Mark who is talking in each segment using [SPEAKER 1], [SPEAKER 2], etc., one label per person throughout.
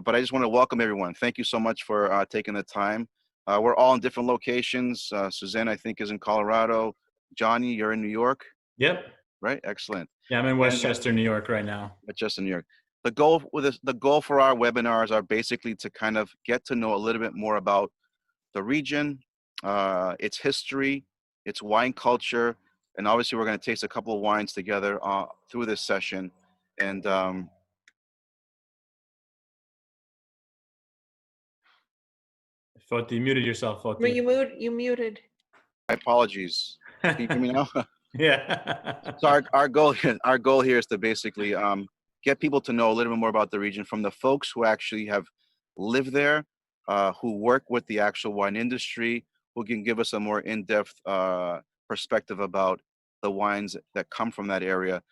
[SPEAKER 1] But I just want to welcome everyone. Thank you so much for taking the time. We're all in different locations. Susanna, I think, is in Colorado. Johnny, you're in New York,
[SPEAKER 2] Yep.
[SPEAKER 1] right? Excellent.
[SPEAKER 2] Yeah, I'm in
[SPEAKER 1] And
[SPEAKER 2] Westchester, New York right now.
[SPEAKER 1] just in New York. The goal for our webinars are basically to kind of get to know a little bit more about the region, its history, its wine culture, and obviously we're going to taste a couple of wines together through this session. And
[SPEAKER 2] Foti, you muted yourself,
[SPEAKER 3] No,
[SPEAKER 2] Foti.
[SPEAKER 3] you muted.
[SPEAKER 1] my apologies. Can you hear me now?
[SPEAKER 2] Yeah.
[SPEAKER 1] So our goal here is to basically get people to know a little bit more about the region from the folks who actually have lived there, who work with the actual wine industry, who can give us a more in-depth perspective about the wines that come from that area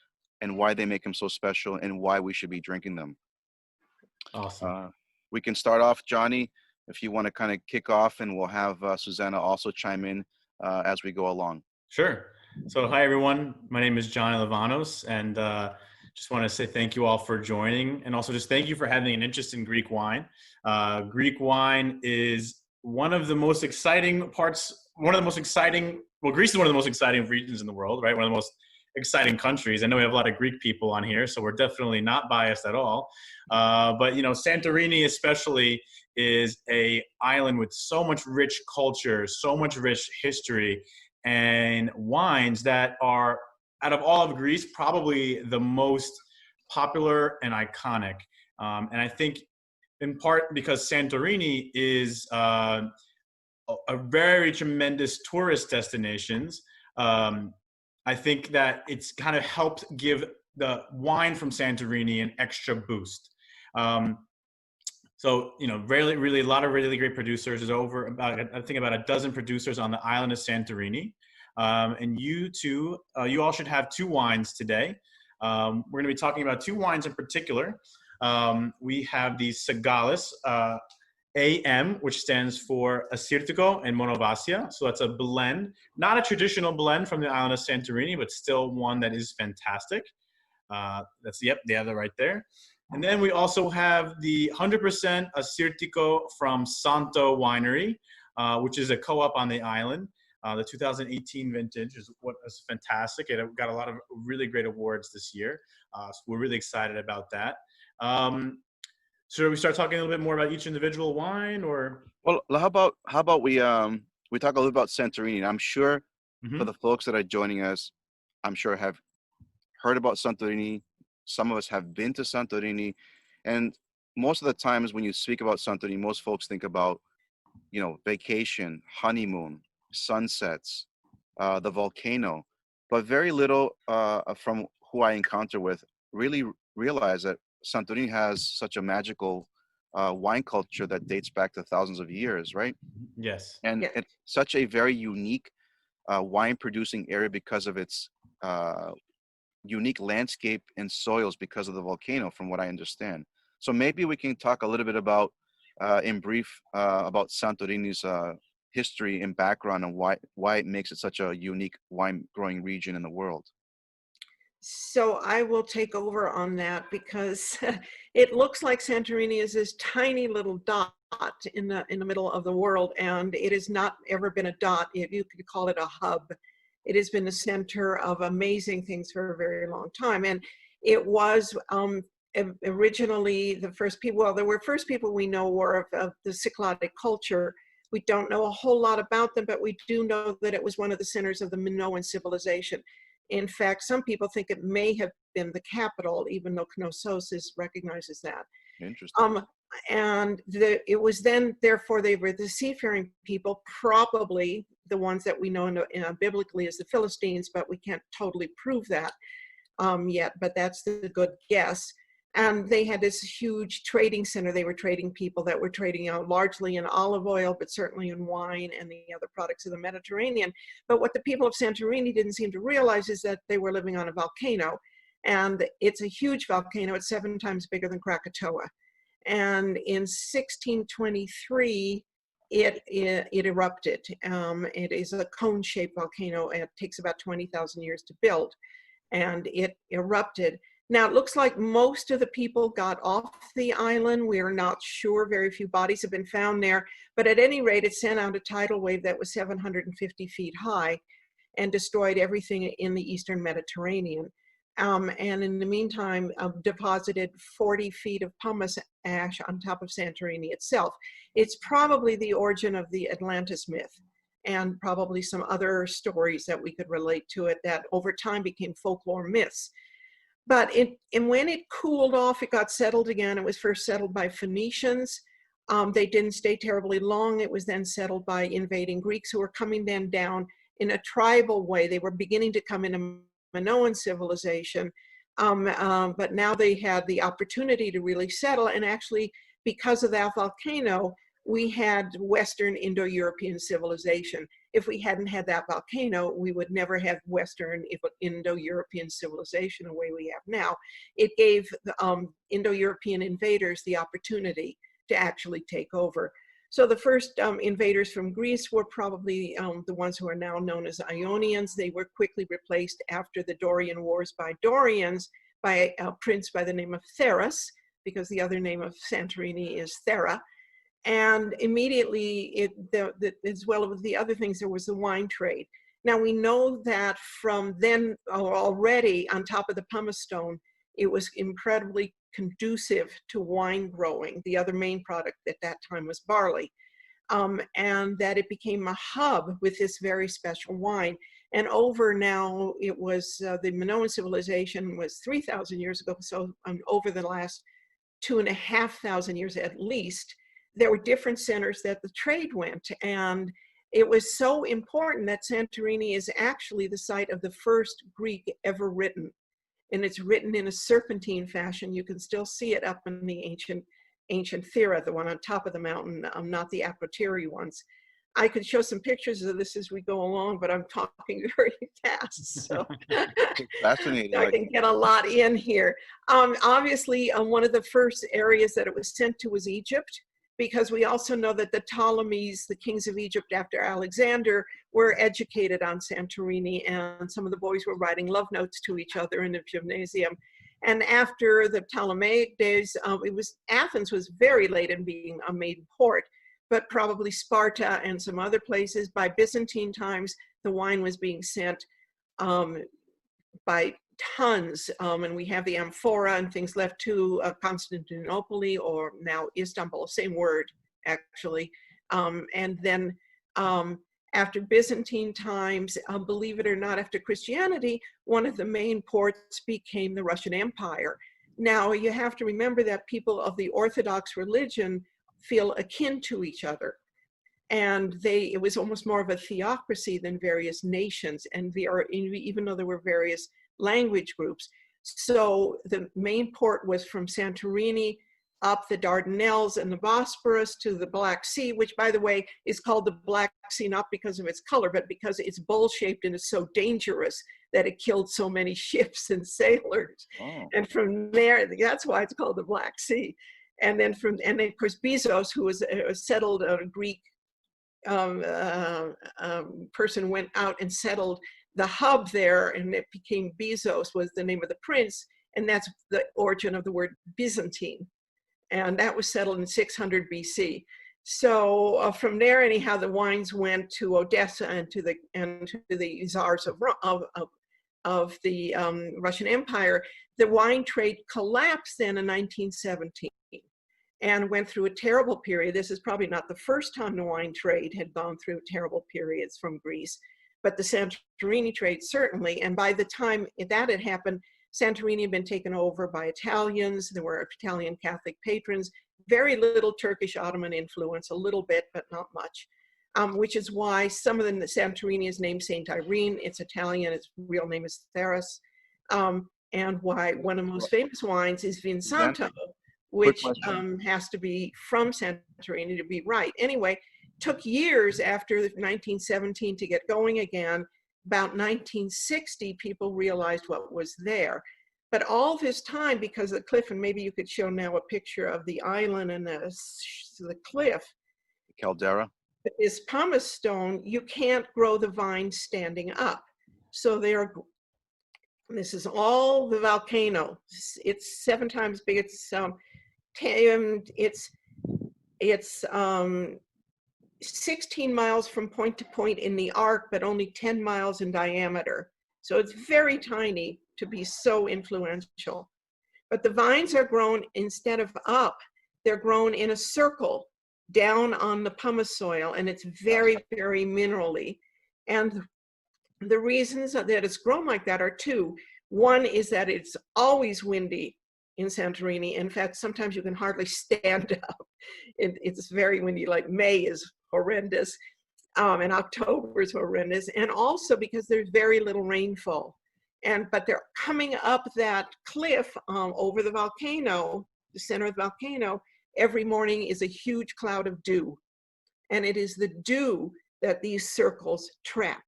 [SPEAKER 1] and why they make them so special and why we should be drinking them.
[SPEAKER 2] Awesome.
[SPEAKER 1] We can start off, Johnny, if you want to kind of kick off, and we'll have Susanna also chime in as we go along.
[SPEAKER 2] Sure. So hi, everyone. My name is Johnny Livanos, and just want to say thank you all for joining, and also just thank you for having an interest in Greek wine. Greek wine is one of the most exciting parts, well, Greece is one of the most exciting regions in the world, right? One of the most exciting countries. I know we have a lot of Greek people on here, so we're definitely not biased at all. But, Santorini especially is a island with so much rich culture, so much rich history, and wines that are, out of all of Greece, probably the most popular and iconic. And I think in part because Santorini is a very tremendous tourist destinations. I think that it's kind of helped give the wine from Santorini an extra boost. So, really a lot of really great producers. There's over about a dozen producers on the island of Santorini. And you all should have two wines today. We're going to be talking about two wines in particular. We have the Sagalis AM, which stands for Assyrtiko and Monovasia. So that's a blend, not a traditional blend from the island of Santorini, but still one that is fantastic. They have it right there. And then we also have the 100% Assyrtiko from Santo Winery, which is a co-op on the island. The 2018 vintage is fantastic. It got a lot of really great awards this year. So we're really excited about that. Should we start talking a little bit more about each individual wine, or?
[SPEAKER 1] Well, how about we talk a little about Santorini? And I'm sure for the folks that are joining us, I'm sure have heard about Santorini. Some of us have been to Santorini, and most of the times when you speak about Santorini, most folks think about, vacation, honeymoon, sunsets, the volcano, but very little from who I encounter with really realize that Santorini has such a magical wine culture that dates back to thousands of years, right?
[SPEAKER 2] Yes.
[SPEAKER 1] And it's such a very unique wine producing area because of its unique landscape and soils because of the volcano, from what I understand. So maybe we can talk a little bit about, in brief, about Santorini's history and background and why it makes it such a unique wine growing region in the world.
[SPEAKER 3] So I will take over on that because it looks like Santorini is this tiny little dot in the middle of the world, and it has not ever been a dot. You could call it a hub. It has been the center of amazing things for a very long time, and it was originally the first people. Well, there were first people we know were of the Cycladic culture. We don't know a whole lot about them, but we do know that it was one of the centers of the Minoan civilization. In fact, some people think it may have been the capital, even though Knossos recognizes that.
[SPEAKER 1] Interesting.
[SPEAKER 3] And it was then, therefore, they were the seafaring people, probably the ones that we know biblically as the Philistines, but we can't totally prove that yet, but that's the good guess. And they had this huge trading center. They were trading people that were trading largely in olive oil, but certainly in wine and the other products of the Mediterranean. But what the people of Santorini didn't seem to realize is that they were living on a volcano. And it's a huge volcano. It's 7 times bigger than Krakatoa. And in 1623, it erupted. It is a cone-shaped volcano. It takes about 20,000 years to build. And it erupted. Now, it looks like most of the people got off the island. We are not sure. Very few bodies have been found there. But at any rate, it sent out a tidal wave that was 750 feet high and destroyed everything in the Eastern Mediterranean. And in the meantime, deposited 40 feet of pumice ash on top of Santorini itself. It's probably the origin of the Atlantis myth, and probably some other stories that we could relate to it that over time became folklore myths. But when it cooled off, it got settled again. It was first settled by Phoenicians. They didn't stay terribly long. It was then settled by invading Greeks who were coming then down in a tribal way. They were beginning to come into Minoan civilization, but now they had the opportunity to really settle. And actually, because of that volcano, we had Western Indo-European civilization. If we hadn't had that volcano, we would never have Western Indo-European civilization the way we have now. It gave the Indo-European invaders the opportunity to actually take over. So the first invaders from Greece were probably the ones who are now known as Ionians. They were quickly replaced after the Dorian Wars by Dorians, by a prince by the name of Theras, because the other name of Santorini is Thera. And immediately, as well as the other things, there was the wine trade. Now we know that from then already, on top of the pumice stone, it was incredibly conducive to wine growing. The other main product at that time was barley. And that it became a hub with this very special wine. And over now, it was the Minoan civilization was 3,000 years ago. So over the last 2,500 years at least, there were different centers that the trade went. And it was so important that Santorini is actually the site of the first Greek ever written. And it's written in a serpentine fashion. You can still see it up in the ancient Thera, the one on top of the mountain, not the Akrotiri ones. I could show some pictures of this as we go along, but I'm talking very fast, so
[SPEAKER 1] fascinating.
[SPEAKER 3] I can get a lot in here. Obviously, one of the first areas that it was sent to was Egypt, because we also know that the Ptolemies, the kings of Egypt after Alexander, were educated on Santorini, and some of the boys were writing love notes to each other in the gymnasium. And after the Ptolemaic days, Athens was very late in being a main port, but probably Sparta and some other places. By Byzantine times, the wine was being sent by tons, and we have the amphora and things left to Constantinople, or now Istanbul, same word actually. And then after Byzantine times, believe it or not, after Christianity, one of the main ports became the Russian Empire. Now you have to remember that people of the Orthodox religion feel akin to each other. And it was almost more of a theocracy than various nations, and even though there were various language groups. So the main port was from Santorini up the Dardanelles and the Bosporus to the Black Sea, which, by the way, is called the Black Sea not because of its color, but because it's bowl-shaped and is so dangerous that it killed so many ships and sailors. Oh. And from there, that's why it's called the Black Sea. And then of course, Bezos, who was settled, a Greek person, went out and settled the hub there, and it became Bezos, was the name of the prince, and that's the origin of the word Byzantine. And that was settled in 600 BC. So from there, anyhow, the wines went to Odessa and to the czars of the Russian Empire. The wine trade collapsed then in 1917 and went through a terrible period. This is probably not the first time the wine trade had gone through terrible periods from Greece, but the Santorini trade certainly. And by the time that had happened, Santorini had been taken over by Italians. There were Italian Catholic patrons, very little Turkish Ottoman influence, a little bit, but not much, which is why some of the Santorini is named Saint Irene. It's Italian, its real name is Theras, and why one of the most famous wines is Vinsanto, which has to be from Santorini to be right. Anyway, took years after 1917 to get going again. About 1960, people realized what was there. But all this time, because of the cliff, and maybe you could show now a picture of the island and the cliff.
[SPEAKER 1] Caldera.
[SPEAKER 3] Is pumice stone, you can't grow the vine standing up. So they're This is all the volcano. It's 7 times big. It's 16 miles from point to point in the arc, but only 10 miles in diameter. So it's very tiny to be so influential. But the vines are grown, instead of up, they're grown in a circle down on the pumice soil, and it's very, very minerally. And the reasons that it's grown like that are two. One is that it's always windy in Santorini. In fact, sometimes you can hardly stand up. It's very windy, like May is horrendous, and October is horrendous. And also because there's very little rainfall. But they're coming up that cliff over the volcano, the center of the volcano. Every morning is a huge cloud of dew. And it is the dew that these circles trap.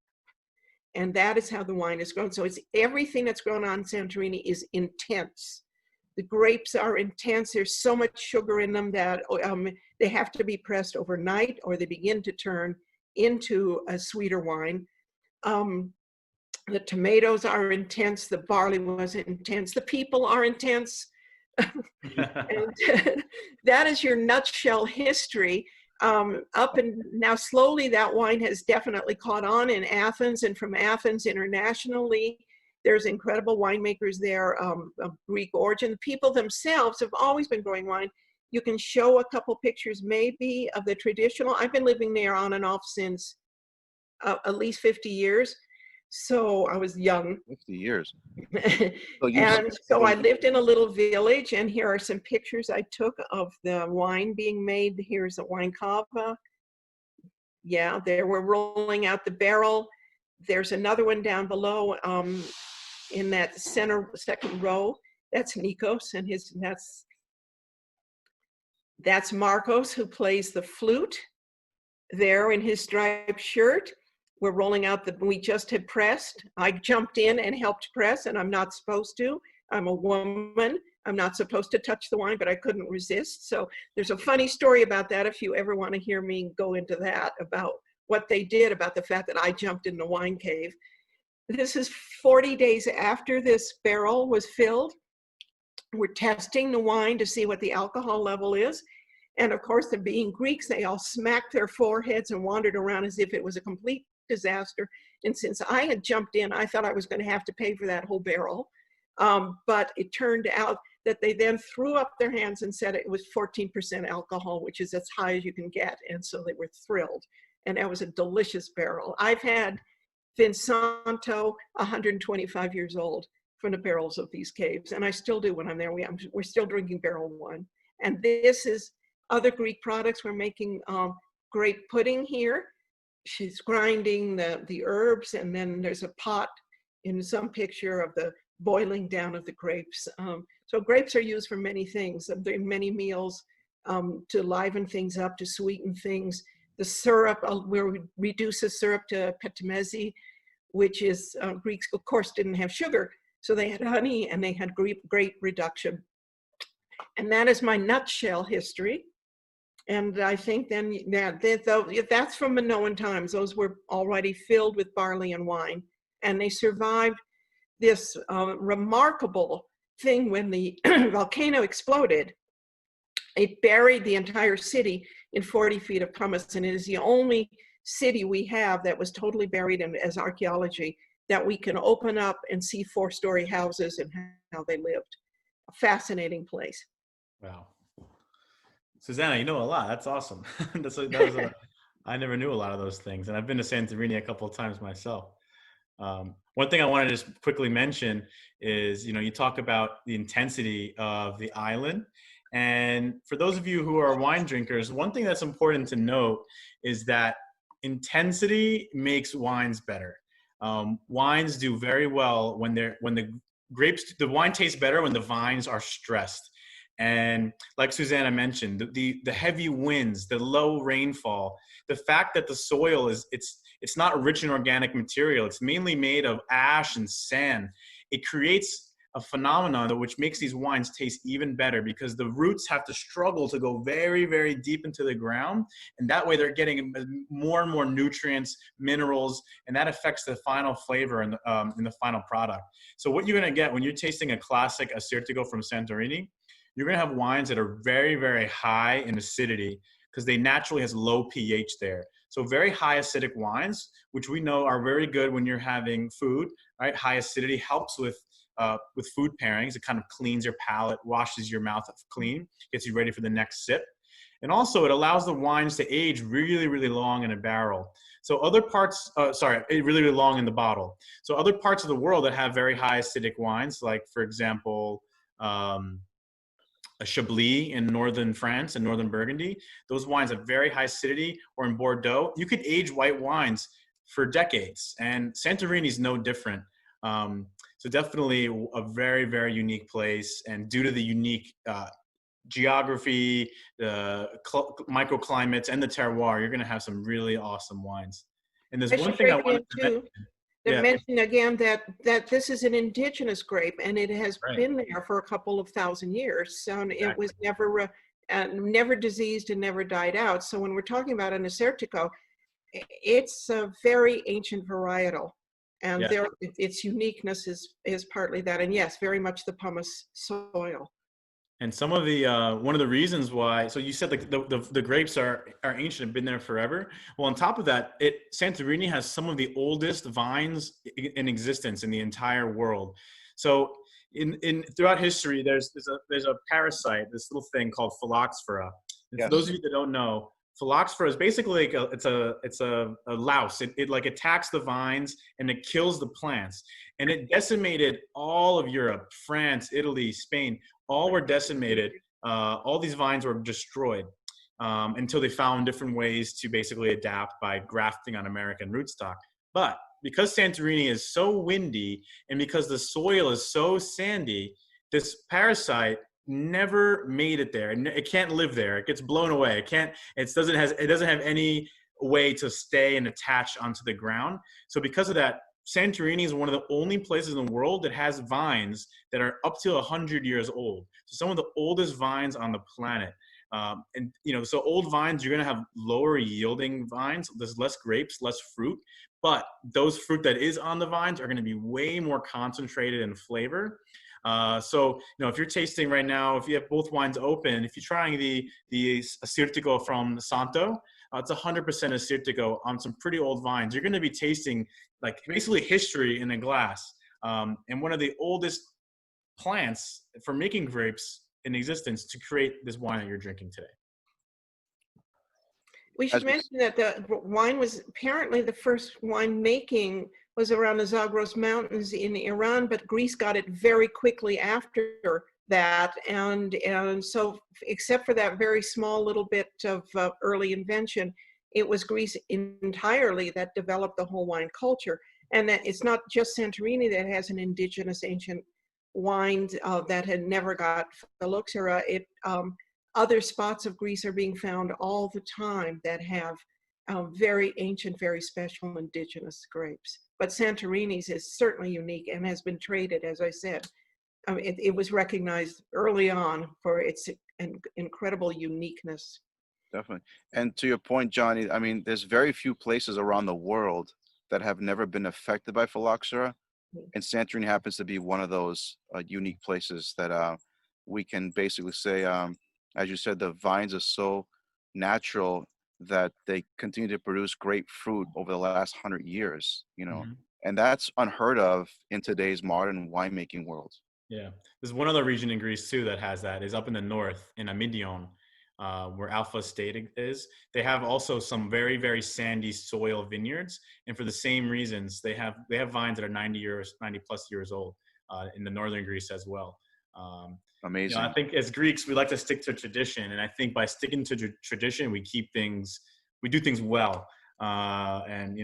[SPEAKER 3] And that is how the wine is grown. So it's everything that's grown on Santorini is intense. The grapes are intense. There's so much sugar in them that they have to be pressed overnight, or they begin to turn into a sweeter wine. The tomatoes are intense. The barley was intense. The people are intense. And that is your nutshell history. Up and now slowly that wine has definitely caught on in Athens, and from Athens internationally. There's incredible winemakers there of Greek origin. The people themselves have always been growing wine. You can show a couple pictures maybe of the traditional. I've been living there on and off since at least 50 years. So I was young.
[SPEAKER 1] 50 years.
[SPEAKER 3] And so I lived in a little village, and here are some pictures I took of the wine being made. Here's a wine cava. Yeah, there we're rolling out the barrel. There's another one down below in that second row. That's Nikos, and that's Marcos, who plays the flute there in his striped shirt. We're rolling out we just had pressed. I jumped in and helped press, and I'm not supposed to. I'm a woman. I'm not supposed to touch the wine, but I couldn't resist. So there's a funny story about that if you ever want to hear me go into that, about what they did about the fact that I jumped in the wine cave. This is 40 days after this barrel was filled. We're testing the wine to see what the alcohol level is. And of course, them being Greeks, they all smacked their foreheads and wandered around as if it was a complete disaster. And since I had jumped in, I thought I was going to have to pay for that whole barrel. But it turned out that they then threw up their hands and said it was 14% alcohol, which is as high as you can get. And so they were thrilled. And that was a delicious barrel. I've had Vinsanto 125 years old from the barrels of these caves. And I still do when I'm there. We're still drinking barrel wine. And this is other Greek products. We're making grape pudding here. She's grinding the herbs, and then there's a pot in some picture of the boiling down of the grapes. So grapes are used for many things, many meals, to liven things up, to sweeten things. The syrup, we reduce the syrup to petimezi, which is, Greeks, of course, didn't have sugar. So they had honey and they had grape reduction. And that is my nutshell history. And I think then, that's from Minoan times. Those were already filled with barley and wine. And they survived this remarkable thing when the volcano exploded. It buried the entire city in 40 feet of pumice. And it is the only city we have that was totally buried as archaeology, that we can open up and see 4-story houses and how they lived. A fascinating place.
[SPEAKER 2] Wow. Susanna, you know a lot. That's awesome. I never knew a lot of those things. And I've been to Santorini a couple of times myself. One thing I wanted to just quickly mention is, you talk about the intensity of the island. And for those of you who are wine drinkers, one thing that's important to note is that intensity makes wines better. Wines do very well when the wine tastes better when the vines are stressed. And like Susanna mentioned, the heavy winds, the low rainfall, the fact that the soil it's not rich in organic material. It's mainly made of ash and sand. It creates a phenomenon that which makes these wines taste even better, because the roots have to struggle to go very, very deep into the ground. And that way they're getting more and more nutrients, minerals, and that affects the final flavor in the final product. So what you're going to get when you're tasting a classic Assyrtiko from Santorini, you're going to have wines that are very, very high in acidity, because they naturally has low pH there. So very high acidic wines, which we know are very good when you're having food, right? High acidity helps with food pairings. It kind of cleans your palate, washes your mouth clean, gets you ready for the next sip. And also it allows the wines to age really, really long in a barrel. So other parts, really, really long in the bottle. So other parts of the world that have very high acidic wines, like for example, a Chablis in northern France and northern Burgundy, those wines have very high acidity, or in Bordeaux, you could age white wines for decades. And Santorini is no different. So definitely a very, very unique place. And due to the unique geography, the microclimates, and the terroir, you're going to have some really awesome wines. And there's one thing I wanted to mention.
[SPEAKER 3] To mention again that this is an indigenous grape, and it has been there for a couple of thousand years. So it was never diseased and never died out. So when we're talking about an Assyrtiko, it's a very ancient varietal, and its uniqueness is partly that. And yes, very much the pumice soil.
[SPEAKER 2] And some of the one of the reasons why, so you said the grapes are ancient and been there forever. Well, on top of that, Santorini has some of the oldest vines in existence in the entire world. So in throughout history, there's a parasite, this little thing called phylloxera. And for those of you that don't know, phylloxera is basically it's a louse. It like attacks the vines and it kills the plants, and it decimated all of Europe, France, Italy, Spain. All were decimated. All these vines were destroyed until they found different ways to basically adapt by grafting on American rootstock. But because Santorini is so windy and because the soil is so sandy, this parasite never made it there. It can't live there. It gets blown away. It doesn't have any way to stay and attach onto the ground. So because of that, Santorini is one of the only places in the world that has vines that are up to 100 years old. So some of the oldest vines on the planet. And so old vines, you're going to have lower yielding vines. There's less grapes, less fruit, but those fruit that is on the vines are going to be way more concentrated in flavor. So if you're tasting right now, if you have both wines open, if you're trying the Assyrtiko from Santo, it's 100% Assyrtiko on some pretty old vines. You're going to be tasting like basically history in a glass. And one of the oldest plants for making grapes in existence to create this wine that you're drinking today.
[SPEAKER 3] We should mention that the wine was apparently the first wine making was around the Zagros Mountains in Iran, but Greece got it very quickly after that. And so except for that very small little bit of early invention, it was Greece entirely that developed the whole wine culture. And that it's not just Santorini that has an indigenous ancient wine that had never got phylloxera. Other spots of Greece are being found all the time that have very ancient, very special indigenous grapes. But Santorini's is certainly unique and has been traded, as I said. It was recognized early on for its incredible uniqueness.
[SPEAKER 1] Definitely. And to your point, Johnny, I mean, there's very few places around the world that have never been affected by phylloxera. And Santorini happens to be one of those unique places that we can basically say, as you said, the vines are so natural that they continue to produce great fruit over the last 100 years, and that's unheard of in today's modern winemaking world.
[SPEAKER 2] Yeah. There's one other region in Greece too that has that, is up in the north in Amidion, where Alpha State is. They have also some very, very sandy soil vineyards. And for the same reasons, they have vines that are 90 plus years old in the northern Greece as well.
[SPEAKER 1] Amazing.
[SPEAKER 2] I think as Greeks, we like to stick to tradition. And I think by sticking to tradition, we do things well. And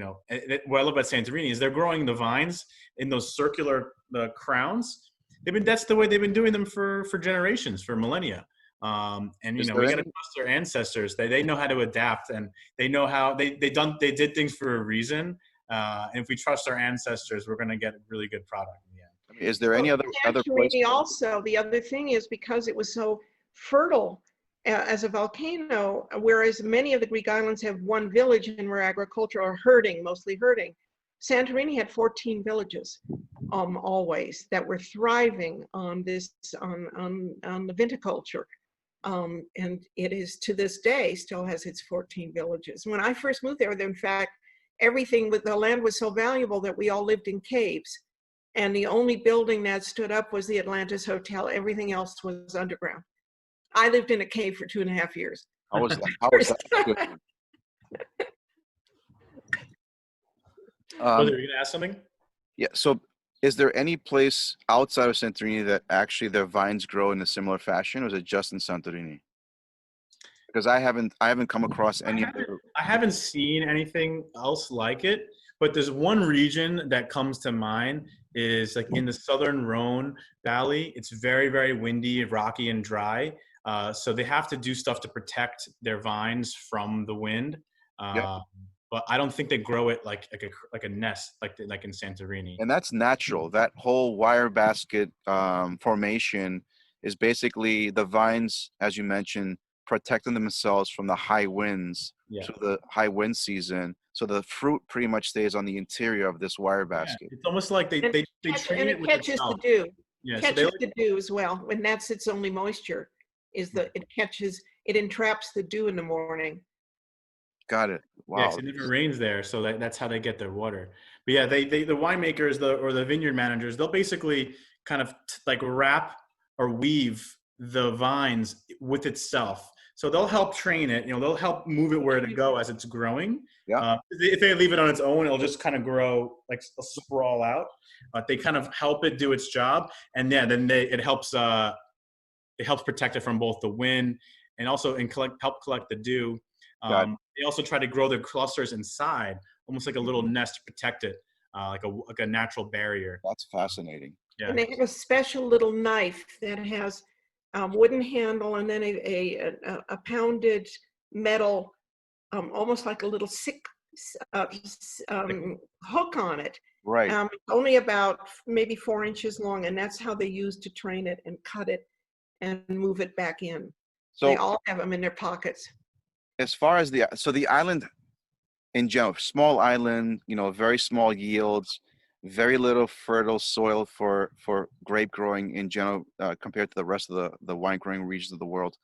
[SPEAKER 2] what I love about Santorini is they're growing the vines in those circular crowns. That's the way they've been doing them for generations, for millennia. And we got to trust their ancestors. They know how to adapt, and they know how they did things for a reason. And if we trust our ancestors, we're going to get a really good product in the end.
[SPEAKER 1] I mean, is there any
[SPEAKER 3] So
[SPEAKER 1] other place?
[SPEAKER 3] Santorini also, the other thing is because it was so fertile as a volcano, whereas many of the Greek islands have one village and were agricultural or herding, mostly herding. Santorini had 14 villages, always, that were thriving on this, on the viticulture. And it is to this day still has its 14 villages. When I first moved there, in fact, everything with the land was so valuable that we all lived in caves. And the only building that stood up was the Atlantis Hotel. Everything else was underground. I lived in a cave for 2.5 years.
[SPEAKER 1] How was that? How was that good?
[SPEAKER 2] Were you going to ask something?
[SPEAKER 1] Yeah. So, is there any place outside of Santorini that actually their vines grow in a similar fashion, or is it just in Santorini? Because I haven't come across any.
[SPEAKER 2] I haven't seen anything else like it, but there's one region that comes to mind is like in the southern Rhone Valley. It's very, very windy, rocky, and dry. So they have to do stuff to protect their vines from the wind. But I don't think they grow it like a nest like in Santorini.
[SPEAKER 1] And that's natural. That whole wire basket formation is basically the vines, as you mentioned, protecting themselves from the high winds through the high wind season. So the fruit pretty much stays on the interior of this wire basket.
[SPEAKER 2] It's almost like they train it with
[SPEAKER 3] catches the dew.
[SPEAKER 2] Yeah,
[SPEAKER 3] catches the dew as well. And that's its only moisture. It entraps the dew in the morning.
[SPEAKER 1] Got it. Wow.
[SPEAKER 2] Yeah, it never rains there, so that's how they get their water. But yeah, the winemakers, or the vineyard managers, they'll basically kind of like wrap or weave the vines with itself. So they'll help train it. They'll help move it where to go as it's growing.
[SPEAKER 1] Yeah.
[SPEAKER 2] If they leave it on its own, it'll just kind of grow like sprawl out. They kind of help it do its job, and then it helps protect it from both the wind and also help collect the dew. They also try to grow their clusters inside, almost like a little nest to protect it, like a natural barrier.
[SPEAKER 1] That's fascinating.
[SPEAKER 2] Yeah.
[SPEAKER 3] And they have a special little knife that has a wooden handle and then a pounded metal, almost like a little hook on it.
[SPEAKER 1] Right.
[SPEAKER 3] Only about maybe 4 inches long, and that's how they use to train it and cut it and move it back in. So they all have them in their pockets.
[SPEAKER 1] As far as the island in general, small island, very small yields, very little fertile soil for grape growing in general compared to the rest of the wine growing regions of the world.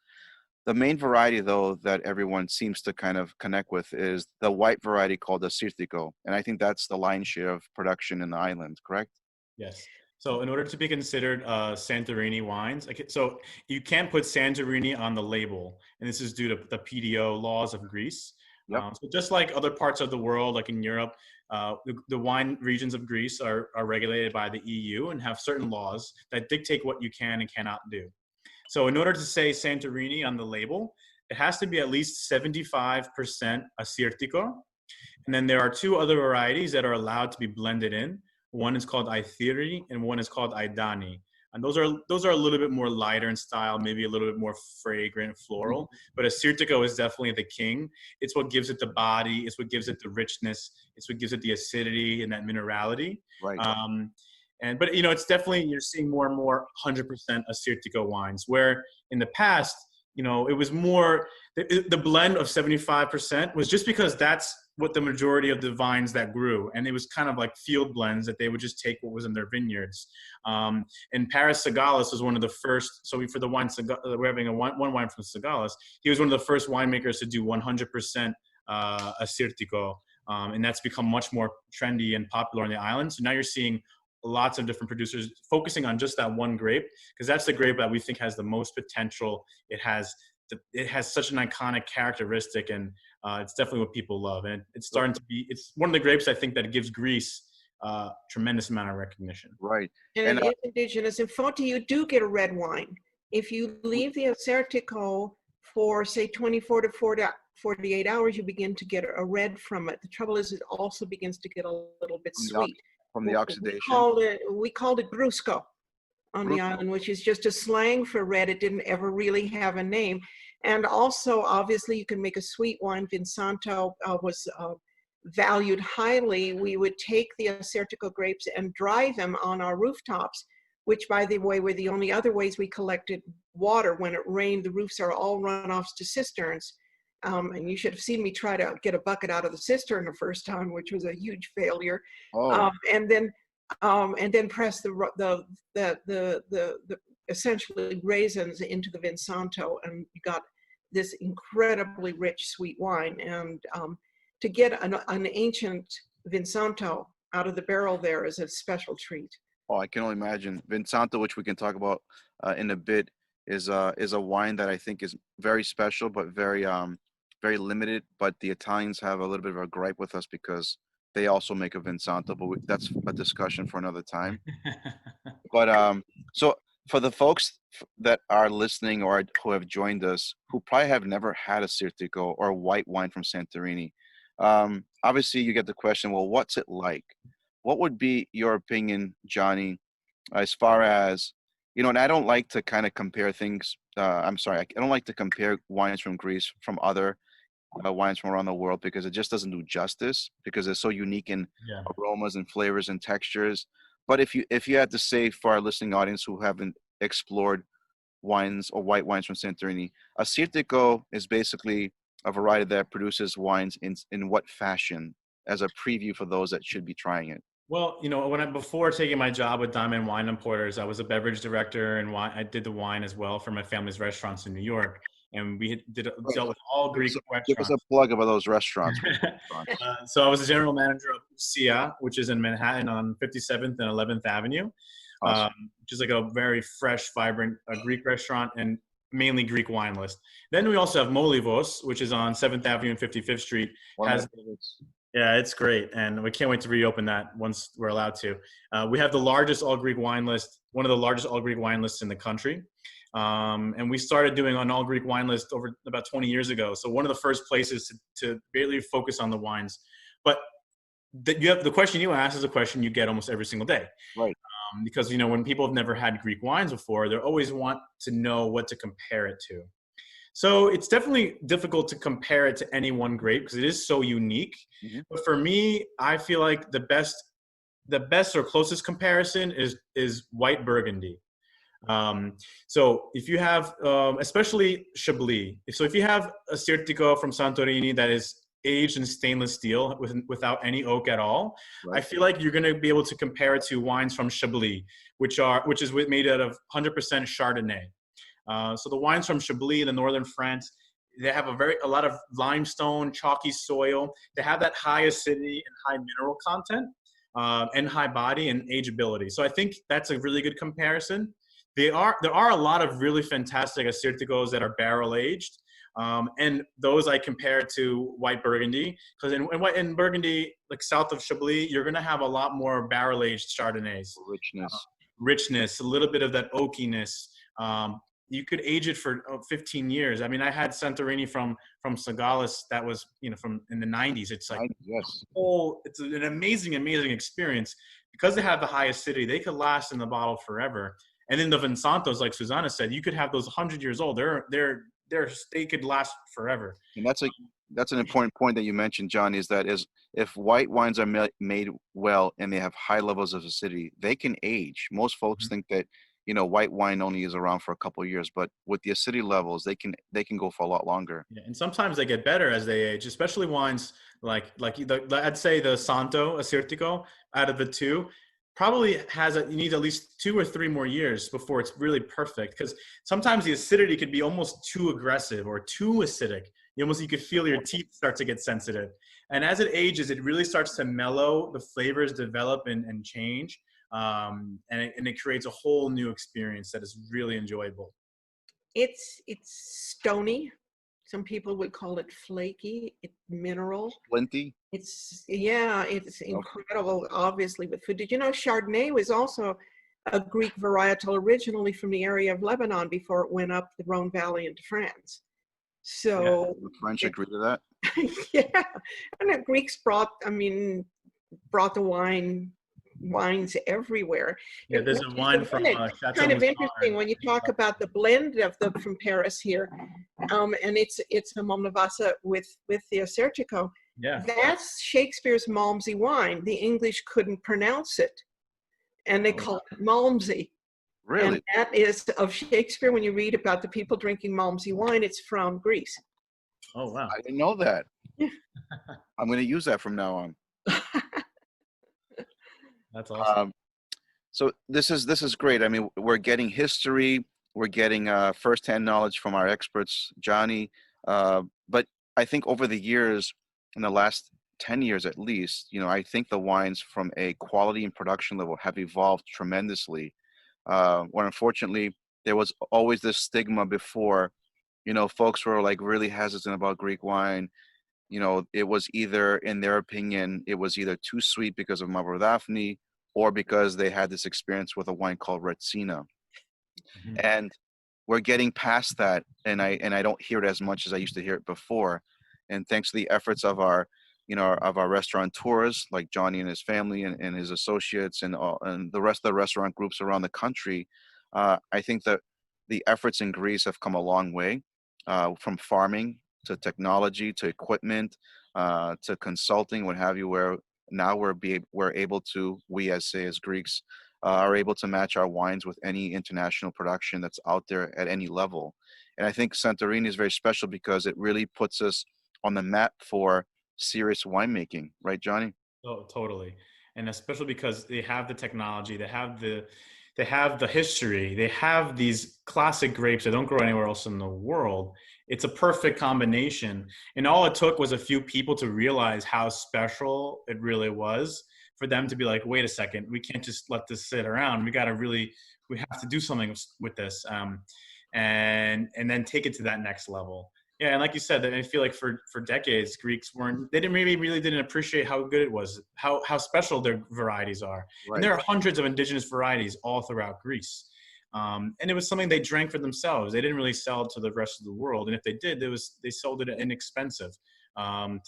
[SPEAKER 1] The main variety, though, that everyone seems to kind of connect with is the white variety called the Assyrtiko, and I think that's the lion's share of production in the island. Correct?
[SPEAKER 2] Yes. So in order to be considered Santorini wines, so you can't put Santorini on the label, and this is due to the PDO laws of Greece.
[SPEAKER 1] Yep.
[SPEAKER 2] So just like other parts of the world, like in Europe, the wine regions of Greece are regulated by the EU and have certain laws that dictate what you can and cannot do. So in order to say Santorini on the label, it has to be at least 75% Assyrtiko. And then there are 2 other varieties that are allowed to be blended in. One is called Aithiri and one is called Aidani. And those are a little bit more lighter in style, maybe a little bit more fragrant, floral. But Assyrtiko is definitely the king. It's what gives it the body. It's what gives it the richness. It's what gives it the acidity and that minerality.
[SPEAKER 1] Right.
[SPEAKER 2] But it's definitely, you're seeing more and more 100% Assyrtiko wines, where in the past, it was more, the blend of 75% was just because that's what the majority of the vines that grew. And it was kind of like field blends that they would just take what was in their vineyards. And Paris Sagalis was one of the first, so for the wine, we're having one wine from Sagalis. He was one of the first winemakers to do 100% Assyrtiko. And that's become much more trendy and popular on the island. So now you're seeing lots of different producers focusing on just that one grape, because that's the grape that we think has the most potential. It has such an iconic characteristic, and it's definitely what people love. And it's starting to be, it's one of the grapes I think that gives Greece tremendous amount of recognition.
[SPEAKER 1] Right.
[SPEAKER 3] And it is indigenous. In Foti, you do get a red wine. If you leave the Assyrtiko for say 24 to 48 hours, you begin to get a red from it. The trouble is it also begins to get a little bit sweet.
[SPEAKER 1] From the oxidation.
[SPEAKER 3] We called it brusco on the island, which is just a slang for red. It didn't ever really have a name. And also, obviously, you can make a sweet wine. Vinsanto was valued highly, we would take the Acertico grapes and dry them on our rooftops, which, by the way, were the only other ways we collected water. When it rained, the roofs are all runoffs to cisterns. And you should have seen me try to get a bucket out of the cistern the first time, which was a huge failure.
[SPEAKER 1] Oh.
[SPEAKER 3] And then press the essentially raisins into the Vinsanto, and you got this incredibly rich sweet wine. And to get an ancient Vinsanto out of the barrel there is a special treat.
[SPEAKER 1] Oh, I can only imagine. Vinsanto, which we can talk about in a bit, is a wine that I think is very special, but very limited. But the Italians have a little bit of a gripe with us because they also make a Vinsanto, but that's a discussion for another time. But so for the folks that are listening or who have joined us, who probably have never had a Sirtico or white wine from Santorini, obviously you get the question, well, what's it like? What would be your opinion, Johnny, as far as, and I don't like to kind of compare things. I don't like to compare wines from Greece from other wines from around the world, because it just doesn't do justice, because it's so unique in aromas and flavors and textures. But if you had to say, for our listening audience who haven't explored wines or white wines from Santorini, a Sirtico is basically a variety that produces wines in what fashion, as a preview for those that should be trying it?
[SPEAKER 2] Well, before taking my job with Diamond Wine Importers, I was a beverage director, and I did the wine as well for my family's restaurants in New York. And we dealt with all Greek restaurants.
[SPEAKER 1] Give us a plug about those restaurants.
[SPEAKER 2] So I was the general manager of Sia, which is in Manhattan on 57th and 11th Avenue,
[SPEAKER 1] Awesome.
[SPEAKER 2] which is like a very fresh, vibrant Greek restaurant, and mainly Greek wine list. Then we also have Molivos, which is on 7th Avenue and 55th Street. Yeah, it's great, and we can't wait to reopen that once we're allowed to. We have the largest all-Greek wine list, one of the largest all-Greek wine lists in the country. And we started doing an all-Greek wine list over about 20 years ago. So one of the first places to really focus on the wines. But the question you ask is a question you get almost every single day.
[SPEAKER 1] Right.
[SPEAKER 2] Because, when people have never had Greek wines before, they always want to know what to compare it to. So it's definitely difficult to compare it to any one grape because it is so unique. Mm-hmm. But for me, I feel like the best or closest comparison is white Burgundy. So if you have, especially Chablis, so if you have a Sirtico from Santorini that is aged in stainless steel without any oak at all, right, I feel like you're going to be able to compare it to wines from Chablis, which is made out of 100% Chardonnay. So the wines from Chablis in the northern France, they have a lot of limestone, chalky soil. They have that high acidity and high mineral content, and high body and ageability. So I think that's a really good comparison. There are a lot of really fantastic Assyrticos that are barrel aged, and those I compare to white Burgundy, because in Burgundy, like south of Chablis, you're going to have a lot more barrel aged Chardonnays. Richness, a little bit of that oakiness. You could age it for 15 years. I mean, I had Santorini from Sagalis that was, from in the 90s. It's like,
[SPEAKER 1] yes.
[SPEAKER 2] It's an amazing experience. Because they have the high acidity, they could last in the bottle forever. And then the Vinsantos, like Susanna said, you could have those 100 years old. They could last forever.
[SPEAKER 1] And that's an important point that you mentioned, John, is if white wines are made well and they have high levels of acidity, they can age. Most folks think that, white wine only is around for a couple of years, but with the acidity levels, they can go for a lot longer.
[SPEAKER 2] Yeah, and sometimes they get better as they age, especially wines like I'd say the Santo Assyrtiko out of the two probably you need at least 2 or 3 more years before it's really perfect, because sometimes the acidity could be almost too aggressive or too acidic. You could feel your teeth start to get sensitive. And as it ages, it really starts to mellow, the flavors develop and change. And it creates a whole new experience that is really enjoyable.
[SPEAKER 3] It's stony. Some people would call it flaky. It's mineral.
[SPEAKER 1] Flinty.
[SPEAKER 3] It's incredible, obviously, with food. Did you know Chardonnay was also a Greek varietal originally from the area of Lebanon before it went up the Rhone Valley into France? So
[SPEAKER 1] the French agree to that.
[SPEAKER 3] Yeah, and the Greeks brought the wines everywhere.
[SPEAKER 2] Yeah, there's a wine from
[SPEAKER 3] kind of interesting when you talk about the blend from Paris here, and it's a Momnavasa with the Assyrtiko.
[SPEAKER 2] Yeah.
[SPEAKER 3] That's Shakespeare's Malmsey wine. The English couldn't pronounce it, and they called it Malmsey.
[SPEAKER 1] Really?
[SPEAKER 3] And that is of Shakespeare. When you read about the people drinking Malmsey wine, it's from Greece.
[SPEAKER 2] Oh, wow.
[SPEAKER 1] I didn't know that.
[SPEAKER 3] Yeah.
[SPEAKER 1] I'm going to use that from now on.
[SPEAKER 2] That's awesome.
[SPEAKER 1] So this is great. I mean, we're getting history, we're getting firsthand knowledge from our experts, Johnny. But I think over the years, in the last 10 years at least, I think the wines from a quality and production level have evolved tremendously. Where unfortunately there was always this stigma before, folks were like really hesitant about Greek wine. It was either, in their opinion, it was either too sweet because of Mavrodaphne, or because they had this experience with a wine called Retsina.
[SPEAKER 2] Mm-hmm.
[SPEAKER 1] And we're getting past that, and I don't hear it as much as I used to hear it before. And thanks to the efforts of our restaurateurs, like Johnny and his family and his associates and the rest of the restaurant groups around the country, I think that the efforts in Greece have come a long way, from farming to technology to equipment, to consulting, what have you, where now we're able to, we as Greeks, are able to match our wines with any international production that's out there at any level. And I think Santorini is very special because it really puts us on the map for serious winemaking, right, Johnny?
[SPEAKER 2] Oh, totally. And especially because they have the technology, they have the history, they have these classic grapes that don't grow anywhere else in the world. It's a perfect combination. And all it took was a few people to realize how special it really was for them to be like, wait a second, we can't just let this sit around. We have to do something with this. And then take it to that next level. Yeah, and like you said, I feel like for decades, Greeks didn't appreciate how good it was, how special their varieties are.
[SPEAKER 1] Right.
[SPEAKER 2] And there are hundreds of indigenous varieties all throughout Greece. And it was something they drank for themselves. They didn't really sell it to the rest of the world. And if they did, they sold it inexpensive, to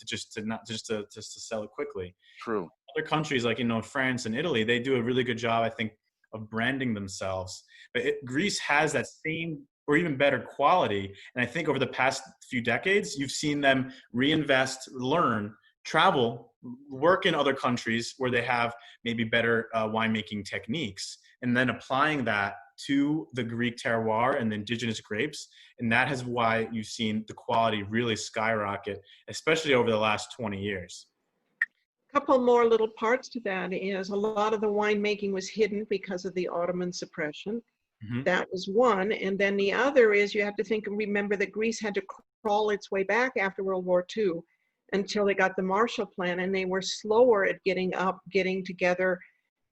[SPEAKER 2] sell it quickly.
[SPEAKER 1] True.
[SPEAKER 2] Other countries like France and Italy, they do a really good job, I think, of branding themselves. But Greece has that same or even better quality. And I think over the past few decades, you've seen them reinvest, learn, travel, work in other countries where they have maybe better winemaking techniques, and then applying that to the Greek terroir and the indigenous grapes. And that is why you've seen the quality really skyrocket, especially over the last 20 years.
[SPEAKER 3] Couple more little parts to that is a lot of the winemaking was hidden because of the Ottoman suppression.
[SPEAKER 2] Mm-hmm.
[SPEAKER 3] That was one. And then the other is you have to remember that Greece had to crawl its way back after World War II until they got the Marshall Plan, and they were slower at getting together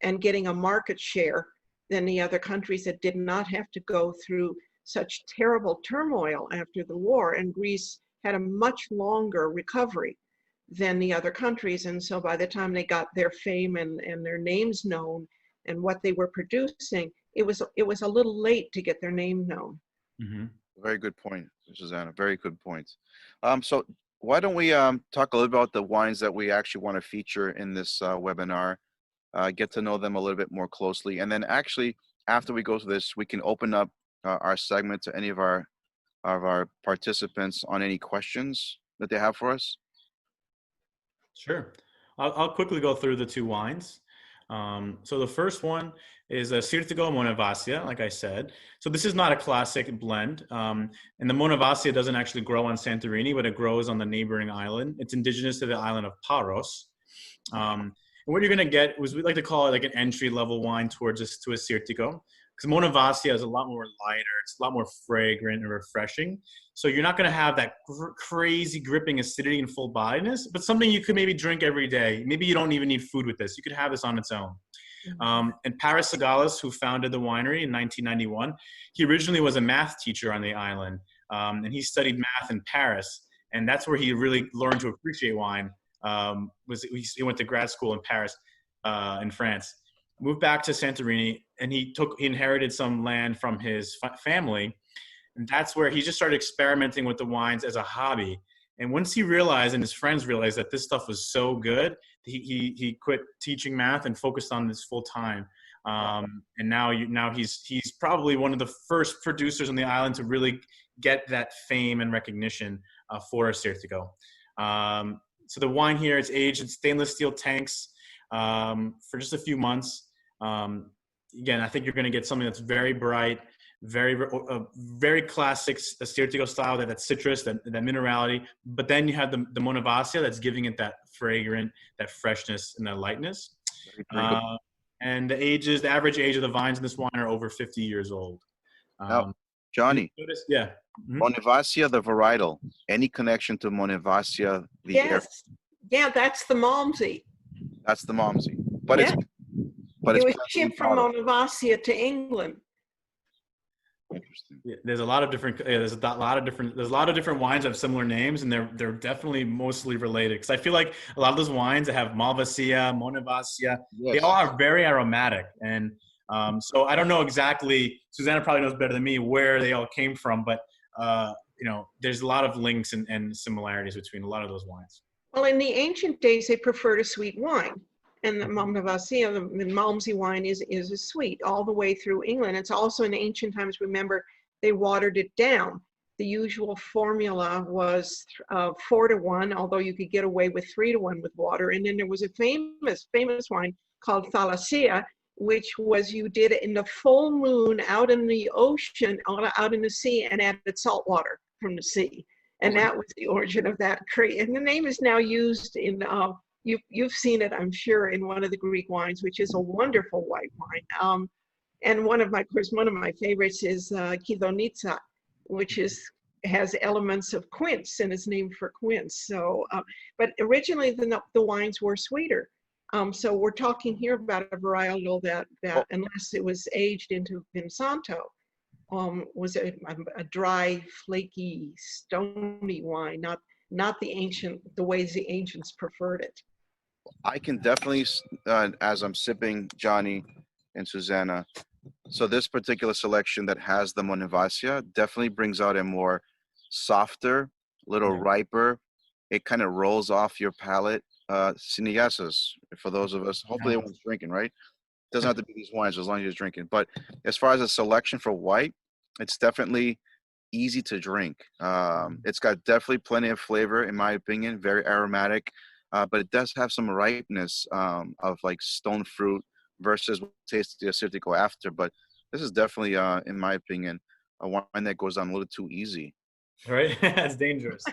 [SPEAKER 3] and getting a market share than the other countries that did not have to go through such terrible turmoil after the war. And Greece had a much longer recovery than the other countries. And so by the time they got their fame and their names known and what they were producing, it was a little late to get their name known.
[SPEAKER 2] Mm-hmm.
[SPEAKER 1] Very good point, Susanna. Very good point. So why don't we talk a little about the wines that we actually want to feature in this webinar, get to know them a little bit more closely, and then actually after we go through this, we can open up our segment to any of our participants on any questions that they have for us.
[SPEAKER 2] Sure. I'll quickly go through the two wines. So the first one is a Sirtigo Monavasia, like I said. So this is not a classic blend. And the Monavasia doesn't actually grow on Santorini, but it grows on the neighboring island. It's indigenous to the island of Paros. And what you're going to get we like to call it like an entry-level wine to a Sirtigo. Because Monavasia is a lot more lighter. It's a lot more fragrant and refreshing. So you're not going to have that crazy gripping acidity and full bodiedness, but something you could maybe drink every day. Maybe you don't even need food with this. You could have this on its own. And Paris Sagalis, who founded the winery in 1991, he originally was a math teacher on the island. And he studied math in Paris. And that's where he really learned to appreciate wine. He went to grad school in Paris, in France. Moved back to Santorini, and he inherited some land from his family. And that's where he just started experimenting with the wines as a hobby. And once he realized, and his friends realized, that this stuff was so good, he quit teaching math and focused on this full time. And now he's probably one of the first producers on the island to really get that fame and recognition for a Sirtigo. So the wine here, it's aged in stainless steel tanks for just a few months. Again, I think you're going to get something that's very bright, very classic Assyrtiko style, that citrus, that minerality. But then you have the Monevasia that's giving it that fragrant, that freshness, and that lightness. And the average age of the vines in this wine are over 50 years old.
[SPEAKER 1] Now, Johnny.
[SPEAKER 2] Yeah.
[SPEAKER 1] Monevasia, the varietal. Any connection to Monevasia, the
[SPEAKER 3] Yes. Yeah, that's the Malmsey.
[SPEAKER 1] That's the Malmsey. But
[SPEAKER 3] yeah.
[SPEAKER 1] It
[SPEAKER 3] was shipped from Monevasia to England.
[SPEAKER 1] Interesting.
[SPEAKER 2] Yeah, there's a lot of different. There's a lot of different wines that have similar names, and they're definitely mostly related. Because I feel like a lot of those wines that have Malvasia, Monevasia, they all are very aromatic, and so I don't know exactly. Susanna probably knows better than me where they all came from, but there's a lot of links and similarities between a lot of those wines.
[SPEAKER 3] Well, in the ancient days, they preferred a sweet wine. And the Monevasia, the Malmsey wine, is a sweet all the way through England. It's also in ancient times, remember, they watered it down. The usual formula was 4-to-1, although you could get away with 3-to-1 with water. And then there was a famous wine called Thalassia, which was you did it in the full moon out in the ocean, out in the sea, and added salt water from the sea. And that was the origin of that. And the name is now used in... You've seen it, I'm sure, in one of the Greek wines, which is a wonderful white wine. And one of my favorites is Kidonitsa, which has elements of quince and is named for quince. So, but originally the wines were sweeter. So we're talking here about a varietal that unless it was aged into Vinsanto, was a dry, flaky, stony wine, not the ways the ancients preferred it.
[SPEAKER 1] I can definitely, as I'm sipping, Johnny and Susanna, so this particular selection that has the Monevasia definitely brings out a more softer, little riper. It kind of rolls off your palate. Sinigasas, for those of us, hopefully everyone's drinking, right? It doesn't have to be these wines as long as you're drinking. But as far as a selection for white, it's definitely easy to drink. It's got definitely plenty of flavor, in my opinion, very aromatic. But it does have some ripeness of like stone fruit versus what tastes the Assyrtiko after. But this is definitely, in my opinion, a wine that goes on a little too easy.
[SPEAKER 2] Right, that's dangerous.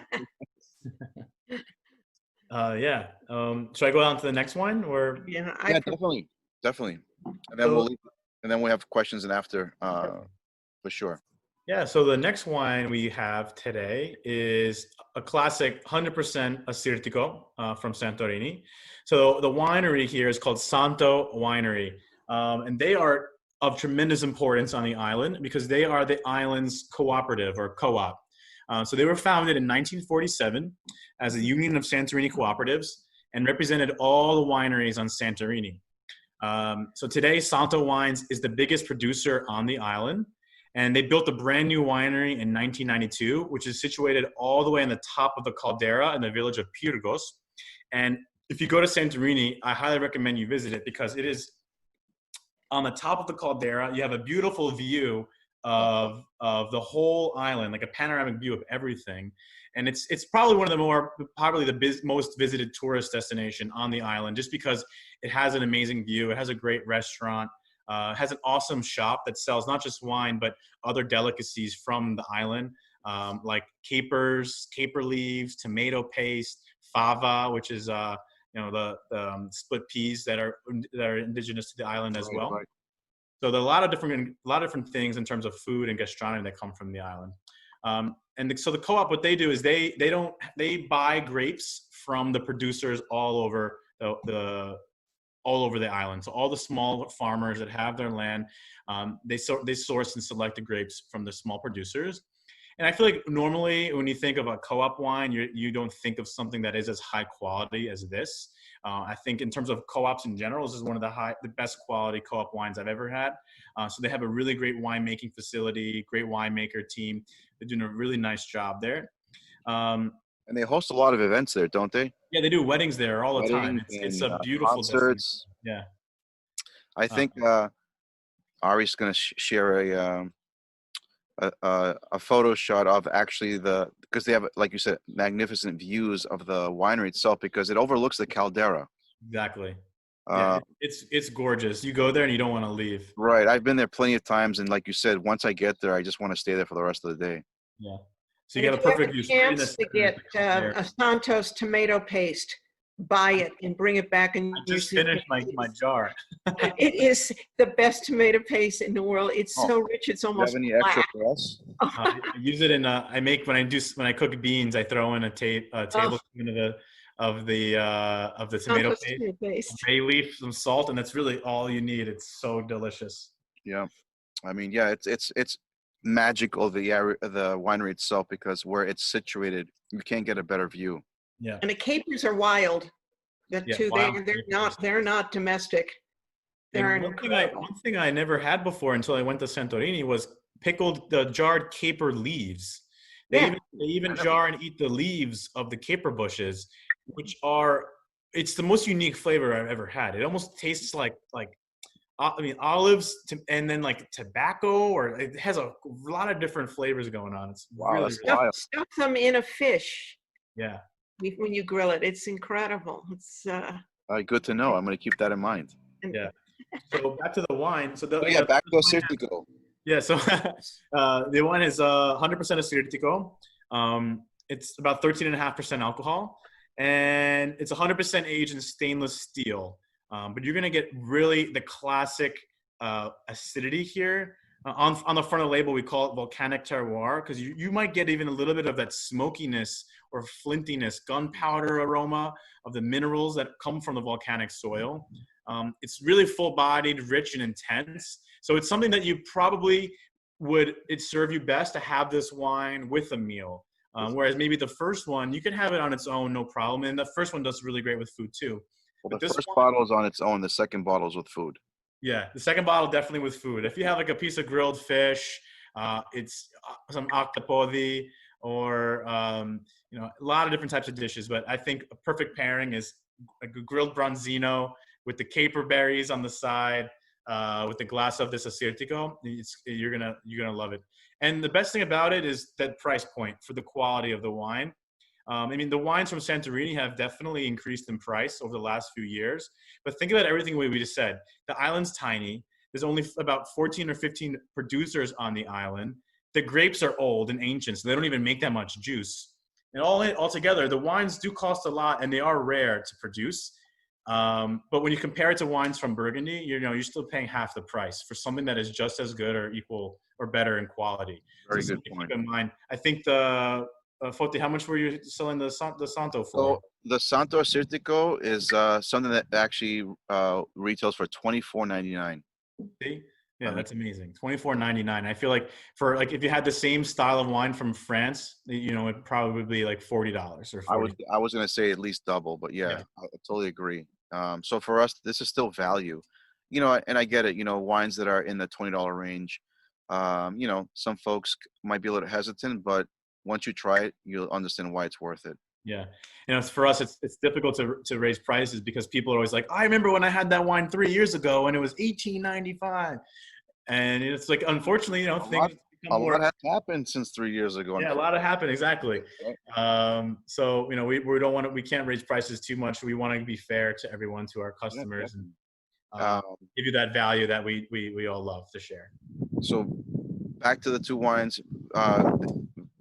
[SPEAKER 2] Yeah. Should I go on to the next one, or?
[SPEAKER 3] Yeah,
[SPEAKER 1] definitely. And then we'll have questions and after, for sure.
[SPEAKER 2] Yeah, so the next wine we have today is a classic 100% Assyrtiko from Santorini. So the winery here is called Santo Winery. And they are of tremendous importance on the island because they are the island's cooperative or co-op. So they were founded in 1947 as a union of Santorini cooperatives and represented all the wineries on Santorini. So today, Santo Wines is the biggest producer on the island. And they built a brand new winery in 1992, which is situated all the way on the top of the caldera in the village of Pyrgos. And if you go to Santorini, I highly recommend you visit it because it is on the top of the caldera. You have a beautiful view of the whole island, like a panoramic view of everything. And it's probably one of the most visited tourist destination on the island, just because it has an amazing view. It has a great restaurant. Has an awesome shop that sells not just wine, but other delicacies from the island, like capers, caper leaves, tomato paste, fava, which is the split peas that are indigenous to the island as well. Right. So there are a lot of different things in terms of food and gastronomy that come from the island. So the co-op, what they do is they buy grapes from the producers all over the island. So all the small farmers that have their land, they source and select the grapes from the small producers. And I feel like normally when you think of a co-op wine, you don't think of something that is as high quality as this. I think in terms of co-ops in general, this is one of the best quality co-op wines I've ever had. So they have a really great winemaking facility, great winemaker team. They're doing a really nice job there.
[SPEAKER 1] And they host a lot of events there, don't they?
[SPEAKER 2] Yeah, they do weddings there all the time. It's a beautiful
[SPEAKER 1] concerts.
[SPEAKER 2] Yeah.
[SPEAKER 1] I think Ari's going to share a photo shot of actually because they have, like you said, magnificent views of the winery itself because it overlooks the caldera.
[SPEAKER 2] Exactly. Yeah,
[SPEAKER 1] Uh,
[SPEAKER 2] it's gorgeous. You go there and you don't want to leave.
[SPEAKER 1] right. I've been there plenty of times, and like you said, once I get there, I just want to stay there for the rest of the day.
[SPEAKER 2] Yeah. So
[SPEAKER 3] And
[SPEAKER 2] you
[SPEAKER 3] if
[SPEAKER 2] got a
[SPEAKER 3] you have
[SPEAKER 2] perfect
[SPEAKER 3] a
[SPEAKER 2] view straight in the
[SPEAKER 3] chance to
[SPEAKER 2] center of
[SPEAKER 3] get
[SPEAKER 2] the Caldera.
[SPEAKER 3] a Santos tomato paste, buy it and bring it back in
[SPEAKER 2] I
[SPEAKER 3] your
[SPEAKER 2] just
[SPEAKER 3] suitcase.
[SPEAKER 2] finished my jar.
[SPEAKER 3] It is the best tomato paste in the world. It's
[SPEAKER 1] Oh,
[SPEAKER 3] so rich, it's
[SPEAKER 1] do you have
[SPEAKER 3] almost
[SPEAKER 1] any extra
[SPEAKER 3] black.
[SPEAKER 1] for us?
[SPEAKER 2] I use it in I make when I cook beans, I throw in a
[SPEAKER 3] Oh,
[SPEAKER 2] tablespoon of the tomato
[SPEAKER 3] Santos
[SPEAKER 2] paste,
[SPEAKER 3] tomato
[SPEAKER 2] a
[SPEAKER 3] paste.
[SPEAKER 2] bay leaf, some salt, and that's really all you need. It's so delicious.
[SPEAKER 1] Yeah. I mean, yeah, it's magical, the area, the winery itself, because where it's situated, you can't get a better view.
[SPEAKER 2] Yeah.
[SPEAKER 3] And the capers are wild. The
[SPEAKER 2] Yeah,
[SPEAKER 3] two,
[SPEAKER 2] wild
[SPEAKER 3] they're not domestic. They're
[SPEAKER 2] And
[SPEAKER 3] incredible.
[SPEAKER 2] one thing I never had before until I went to Santorini was pickled jarred caper leaves.
[SPEAKER 3] Yeah.
[SPEAKER 2] They even jar and eat the leaves of the caper bushes, which are it's the most unique flavor I've ever had. It almost tastes like I mean olives and then like tobacco, or it has a lot of different flavors going on. It's
[SPEAKER 1] Wow,
[SPEAKER 2] really,
[SPEAKER 1] that's
[SPEAKER 2] really
[SPEAKER 1] wild.
[SPEAKER 3] Stuff them in a fish
[SPEAKER 2] yeah.
[SPEAKER 3] when you grill it. It's incredible. It's
[SPEAKER 1] Good to know. I'm going to keep that in mind.
[SPEAKER 3] and
[SPEAKER 2] Yeah. So back to the wine. So
[SPEAKER 1] Oh yeah,
[SPEAKER 2] the
[SPEAKER 1] back to
[SPEAKER 2] wine
[SPEAKER 1] Cirtico.
[SPEAKER 2] Yeah, so the wine is 100% Assyrtiko. It's about 13.5% alcohol, and it's 100% aged in stainless steel. But you're gonna get really the classic acidity here. On the front of the label, we call it volcanic terroir because you might get even a little bit of that smokiness or flintiness, gunpowder aroma of the minerals that come from the volcanic soil. It's really full-bodied, rich, and intense. So it's something that you probably it serve you best to have this wine with a meal. Whereas maybe the first one, you can have it on its own, no problem. And the first one does really great with food too.
[SPEAKER 1] Well,
[SPEAKER 2] But
[SPEAKER 1] the
[SPEAKER 2] this
[SPEAKER 1] first
[SPEAKER 2] one,
[SPEAKER 1] bottle is on its own. The second bottle is with food.
[SPEAKER 2] yeah, the second bottle definitely with food. If you have like a piece of grilled fish, it's some octopodi or a lot of different types of dishes. But I think a perfect pairing is a grilled bronzino with the caper berries on the side, with the glass of this Assyrtiko. You're gonna love it. And the best thing about it is that price point for the quality of the wine. I mean, the wines from Santorini have definitely increased in price over the last few years. But think about everything we just said. The island's tiny. There's only about 14 or 15 producers on the island. The grapes are old and ancient, so they don't even make that much juice. And altogether, the wines do cost a lot, and they are rare to produce. But when you compare it to wines from Burgundy, you're still paying half the price for something that is just as good or equal or better in quality. So
[SPEAKER 1] Very good
[SPEAKER 2] something to
[SPEAKER 1] point.
[SPEAKER 2] keep in mind. I think Foti, how much were you selling the Santo for?
[SPEAKER 1] So the Santo Cirtico is something that actually retails for $24.99.
[SPEAKER 2] See?
[SPEAKER 1] I
[SPEAKER 2] Yeah,
[SPEAKER 1] mean,
[SPEAKER 2] that's amazing. $24.99. I feel like for like if you had the same style of wine from France, it'd probably be like $40 or
[SPEAKER 1] I was
[SPEAKER 2] 40.
[SPEAKER 1] I was gonna say at least double, but yeah,
[SPEAKER 2] Yeah.
[SPEAKER 1] I totally agree. So for us, this is still value, and I get it. Wines that are in the $20 range. Some folks might be a little hesitant, but once you try it, you'll understand why it's worth it.
[SPEAKER 2] Yeah. For us, it's difficult to raise prices because people are always like, I remember when I had that wine 3 years ago and it was $18.95. And it's like, unfortunately, things
[SPEAKER 1] A
[SPEAKER 2] become
[SPEAKER 1] lot
[SPEAKER 2] more.
[SPEAKER 1] has happened since 3 years ago.
[SPEAKER 2] Yeah, a lot of happened. Exactly.
[SPEAKER 1] Right?
[SPEAKER 2] So, we can't raise prices too much. We want to be fair to everyone, to our
[SPEAKER 1] Yeah,
[SPEAKER 2] customers, and
[SPEAKER 1] definitely.
[SPEAKER 2] give you that value that we all love to share.
[SPEAKER 1] So back to the two wines, uh,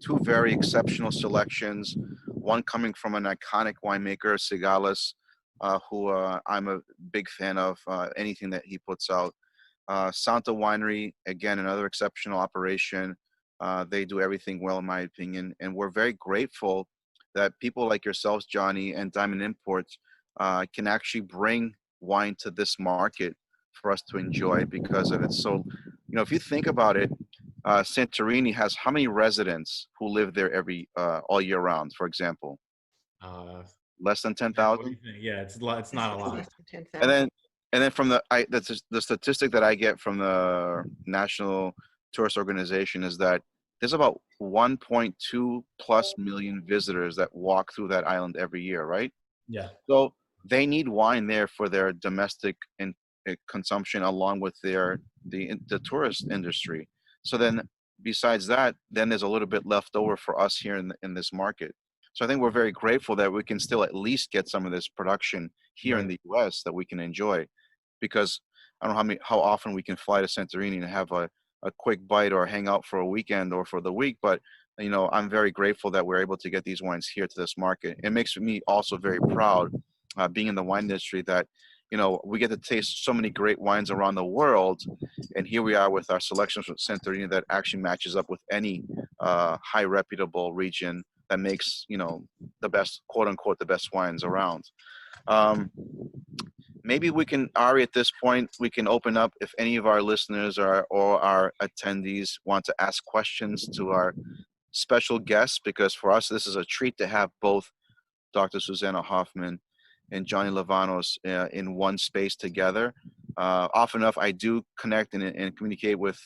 [SPEAKER 1] two very exceptional selections. One coming from an iconic winemaker, Cigales, who I'm a big fan of. Anything that he puts out. Santa Winery, again, another exceptional operation. They do everything well, in my opinion, and we're very grateful that people like yourselves, Johnny, and Diamond Imports can actually bring wine to this market for us to enjoy because of it. So, if you think about it, Santorini has how many residents who live there all year round? For example,
[SPEAKER 2] Uh,
[SPEAKER 1] less than
[SPEAKER 2] what do
[SPEAKER 1] 10,000.
[SPEAKER 2] you think? Yeah, it's not a lot.
[SPEAKER 3] less than
[SPEAKER 1] And
[SPEAKER 3] 10,000.
[SPEAKER 1] then from the statistic that I get from the National Tourist Organization is that there's about 1.2 plus million visitors that walk through that island every year, right?
[SPEAKER 2] Yeah.
[SPEAKER 1] So they need wine there for their domestic consumption along with the tourist industry. So then besides that, then there's a little bit left over for us here in this market. So I think we're very grateful that we can still at least get some of this production here in the U.S. that we can enjoy, because I don't know how often we can fly to Santorini and have a quick bite or hang out for a weekend or for the week. But, you know, I'm very grateful that we're able to get these wines here to this market. It makes me also very proud, being in the wine industry, that, you know, we get to taste so many great wines around the world. And here we are with our selections from Santorini that actually matches up with any high reputable region that makes, you know, the best, quote unquote, the best wines around. Maybe we can, Ari, at this point, we can open up if any of our listeners or our attendees want to ask questions to our special guests, because for us, this is a treat to have both Dr. Susanna Hoffman and Johnny Livanos in one space together. Often enough, I do connect and communicate with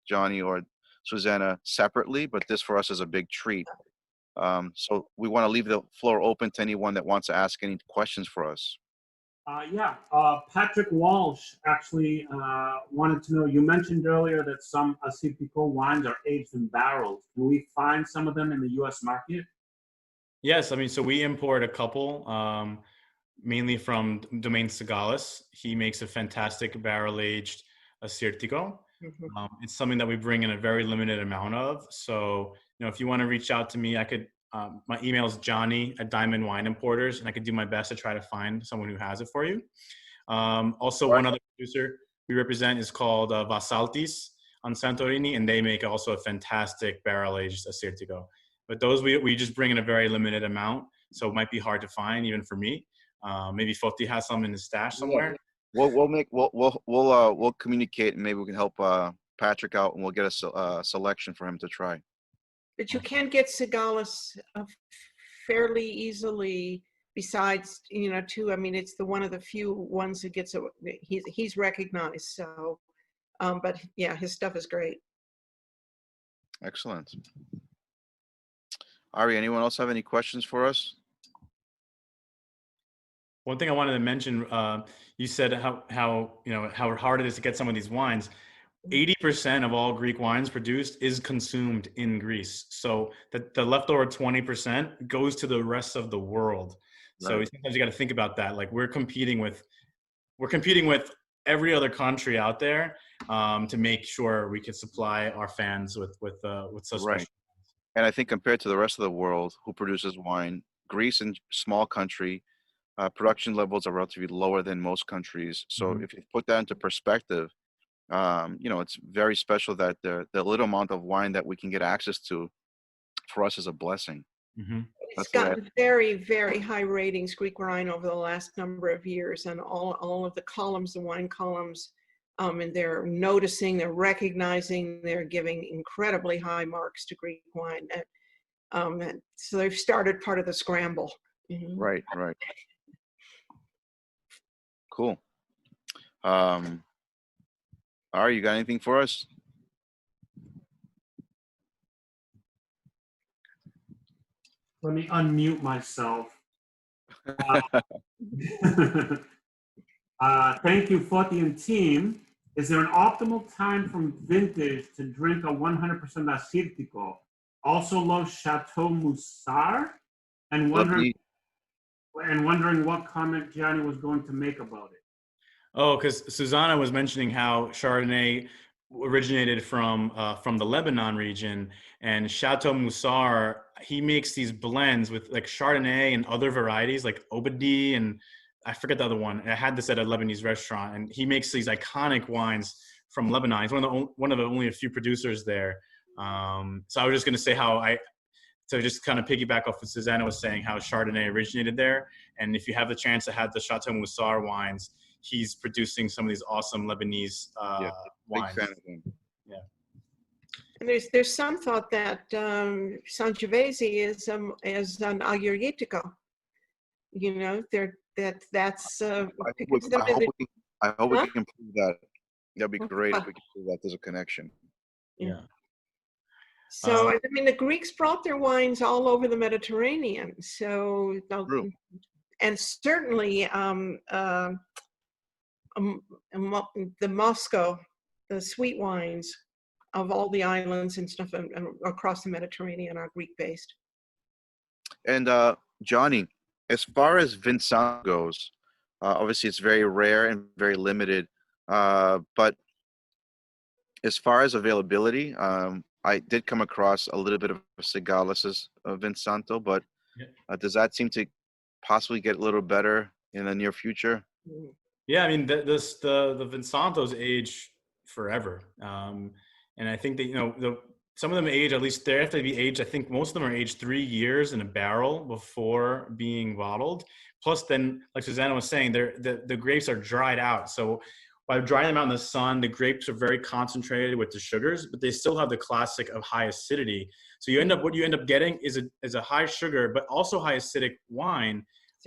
[SPEAKER 1] Johnny or Susanna separately, but this for us is a big treat. So we want to leave the floor open to anyone that wants to ask any questions for us.
[SPEAKER 4] Patrick Walsh actually wanted to know, you mentioned earlier that some Acítico wines are aged in barrels. Can we find some of them in the U.S. market?
[SPEAKER 2] Yes, I mean, so we import a couple, mainly from Domaine Sagales. He makes a fantastic barrel-aged Acítico. It's something that we bring in a very limited amount of. So, you know, if you want to reach out to me, I could, my email is johnny@Diamond Wine Importers, and I could do my best to try to find someone who has it for you. Also, one other producer we represent is called Vasaltis on Santorini, and they make also a fantastic barrel-aged Acítico. But those we just bring in a very limited amount, so it might be hard to find even for me. Maybe Foti has some in his stash somewhere.
[SPEAKER 1] We'll communicate, and maybe we can help Patrick out, and we'll get a selection for him to try.
[SPEAKER 3] But you can get Sagales fairly easily. Besides, you know, too. I mean, it's one of the few ones that gets he's recognized. So, but yeah, his stuff is great.
[SPEAKER 1] Excellent. Ari, anyone else have any questions for us?
[SPEAKER 2] One thing I wanted to mention, you said how you know how hard it is to get some of these wines. 80% of all Greek wines produced is consumed in Greece. So the leftover 20% goes to the rest of the world. Right. So sometimes you got to think about that. Like we're competing with every other country out there to make sure we can supply our fans with such
[SPEAKER 1] right.
[SPEAKER 2] special.
[SPEAKER 1] And I think compared to the rest of the world who produces wine, Greece, and small country, production levels are relatively lower than most countries. So if you put that into perspective, you know, it's very special that the little amount of wine that we can get access to for us is a blessing.
[SPEAKER 3] It's gotten very, very high ratings, Greek wine, over the last number of years, and all of the columns, the wine columns, and they're noticing, they're recognizing, they're giving incredibly high marks to Greek wine. And so they've started part of the scramble.
[SPEAKER 1] Right. Cool. Ari, you got anything for us?
[SPEAKER 4] Let me unmute myself. Thank you, Foti and team. Is there an optimal time from vintage to drink a 100% Acítico? Also love Chateau Moussard, and wondering what comment Gianni was going to make about it.
[SPEAKER 2] Oh, because Susanna was mentioning how Chardonnay originated from the Lebanon region, and Chateau Moussard, he makes these blends with like Chardonnay and other varieties like Obadi, and I forget the other one. I had this at a Lebanese restaurant, and he makes these iconic wines from Lebanon. He's one of the only a few producers there. So I was just going to say to just kind of piggyback off what Susanna was saying, how Chardonnay originated there. And if you have the chance to have the Chateau Moussard wines, he's producing some of these awesome Lebanese wines.
[SPEAKER 1] Big fan of him.
[SPEAKER 2] Yeah.
[SPEAKER 3] And there's some thought that Sangiovese is an Aguritico. You know, that's.
[SPEAKER 1] I hope we can prove that. That'd be great if we can prove that there's a connection.
[SPEAKER 2] Yeah.
[SPEAKER 3] So I mean, the Greeks brought their wines all over the Mediterranean. So, and certainly the Moscow, the sweet wines, of all the islands and stuff and across the Mediterranean are Greek-based.
[SPEAKER 1] And Johnny, as far as Vinsanto goes, obviously it's very rare and very limited. But as far as availability, I did come across a little bit of Cigales' Vinsanto, but does that seem to possibly get a little better in the near future?
[SPEAKER 2] Yeah, I mean, the Vinsantos age forever, and I think that some of them age, at least they have to be aged. I think most of them are aged 3 years in a barrel before being bottled. Plus, then, like Susanna was saying, the grapes are dried out. So by drying them out in the sun, the grapes are very concentrated with the sugars, but they still have the classic of high acidity. So what you end up getting is a high sugar, but also high acidic wine.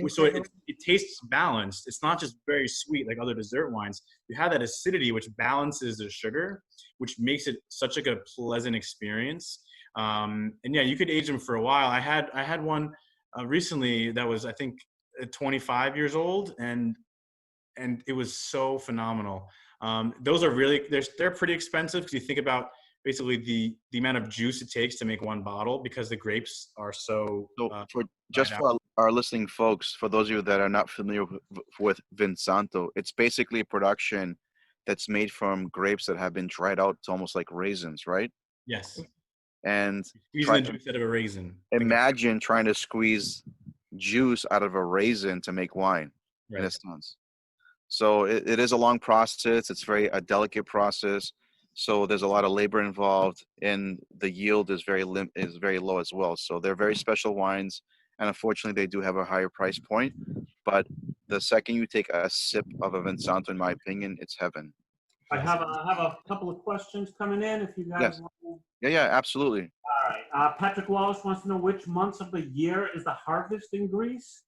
[SPEAKER 2] So it tastes balanced. It's not just very sweet like other dessert wines. You have that acidity, which balances the sugar, which makes it such like a pleasant experience. And yeah, you could age them for a while. I had one recently that was, I think, 25 years old, and it was so phenomenal. Those are really, they're pretty expensive because you think about basically the amount of juice it takes to make one bottle because the grapes are so.
[SPEAKER 1] For our listening folks, for those of you that are not familiar with Vinsanto, it's basically a production that's made from grapes that have been dried out to almost like raisins, right?
[SPEAKER 2] Yes.
[SPEAKER 1] And
[SPEAKER 2] squeezing the juice out of a raisin.
[SPEAKER 1] Imagine trying to squeeze juice out of a raisin to make wine, in a sense. So it is a long process. It's a delicate process. So there's a lot of labor involved, and the yield is very low as well. So they're very special wines, and unfortunately, they do have a higher price point. But the second you take a sip of a Vinsanto, in my opinion, it's heaven.
[SPEAKER 4] I have a couple of questions coming in. If you guys want to.
[SPEAKER 1] Yeah, absolutely.
[SPEAKER 4] All right. Patrick Wallace wants to know which months of the year is the harvest in Greece?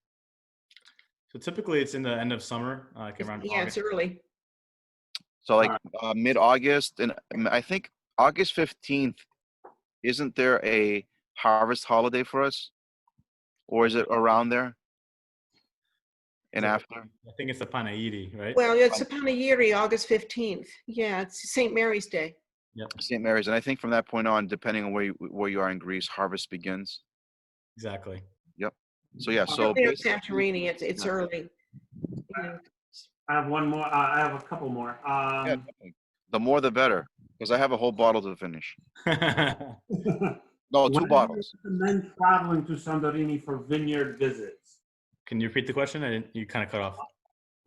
[SPEAKER 2] So typically, it's in the end of summer, like around August.
[SPEAKER 3] It's early.
[SPEAKER 1] So like mid-August, and I think August 15th, isn't there a harvest holiday for us? Or is it around there? And after?
[SPEAKER 2] I think it's the Panairi, right?
[SPEAKER 3] Well, it's the Panairi, August 15th. Yeah, it's St. Mary's Day.
[SPEAKER 2] Yep.
[SPEAKER 1] St. Mary's. And I think from that point on, depending on where you are in Greece, harvest begins.
[SPEAKER 2] Exactly.
[SPEAKER 1] Yep. So yeah, so
[SPEAKER 3] Santorini, it's early.
[SPEAKER 4] I have one more. I have a couple more.
[SPEAKER 1] The more the better, because I have a whole bottle to finish. No, 2 bottles.
[SPEAKER 4] When do you recommend traveling to Santorini for vineyard visits?
[SPEAKER 2] Can you repeat the question? You kind of cut off.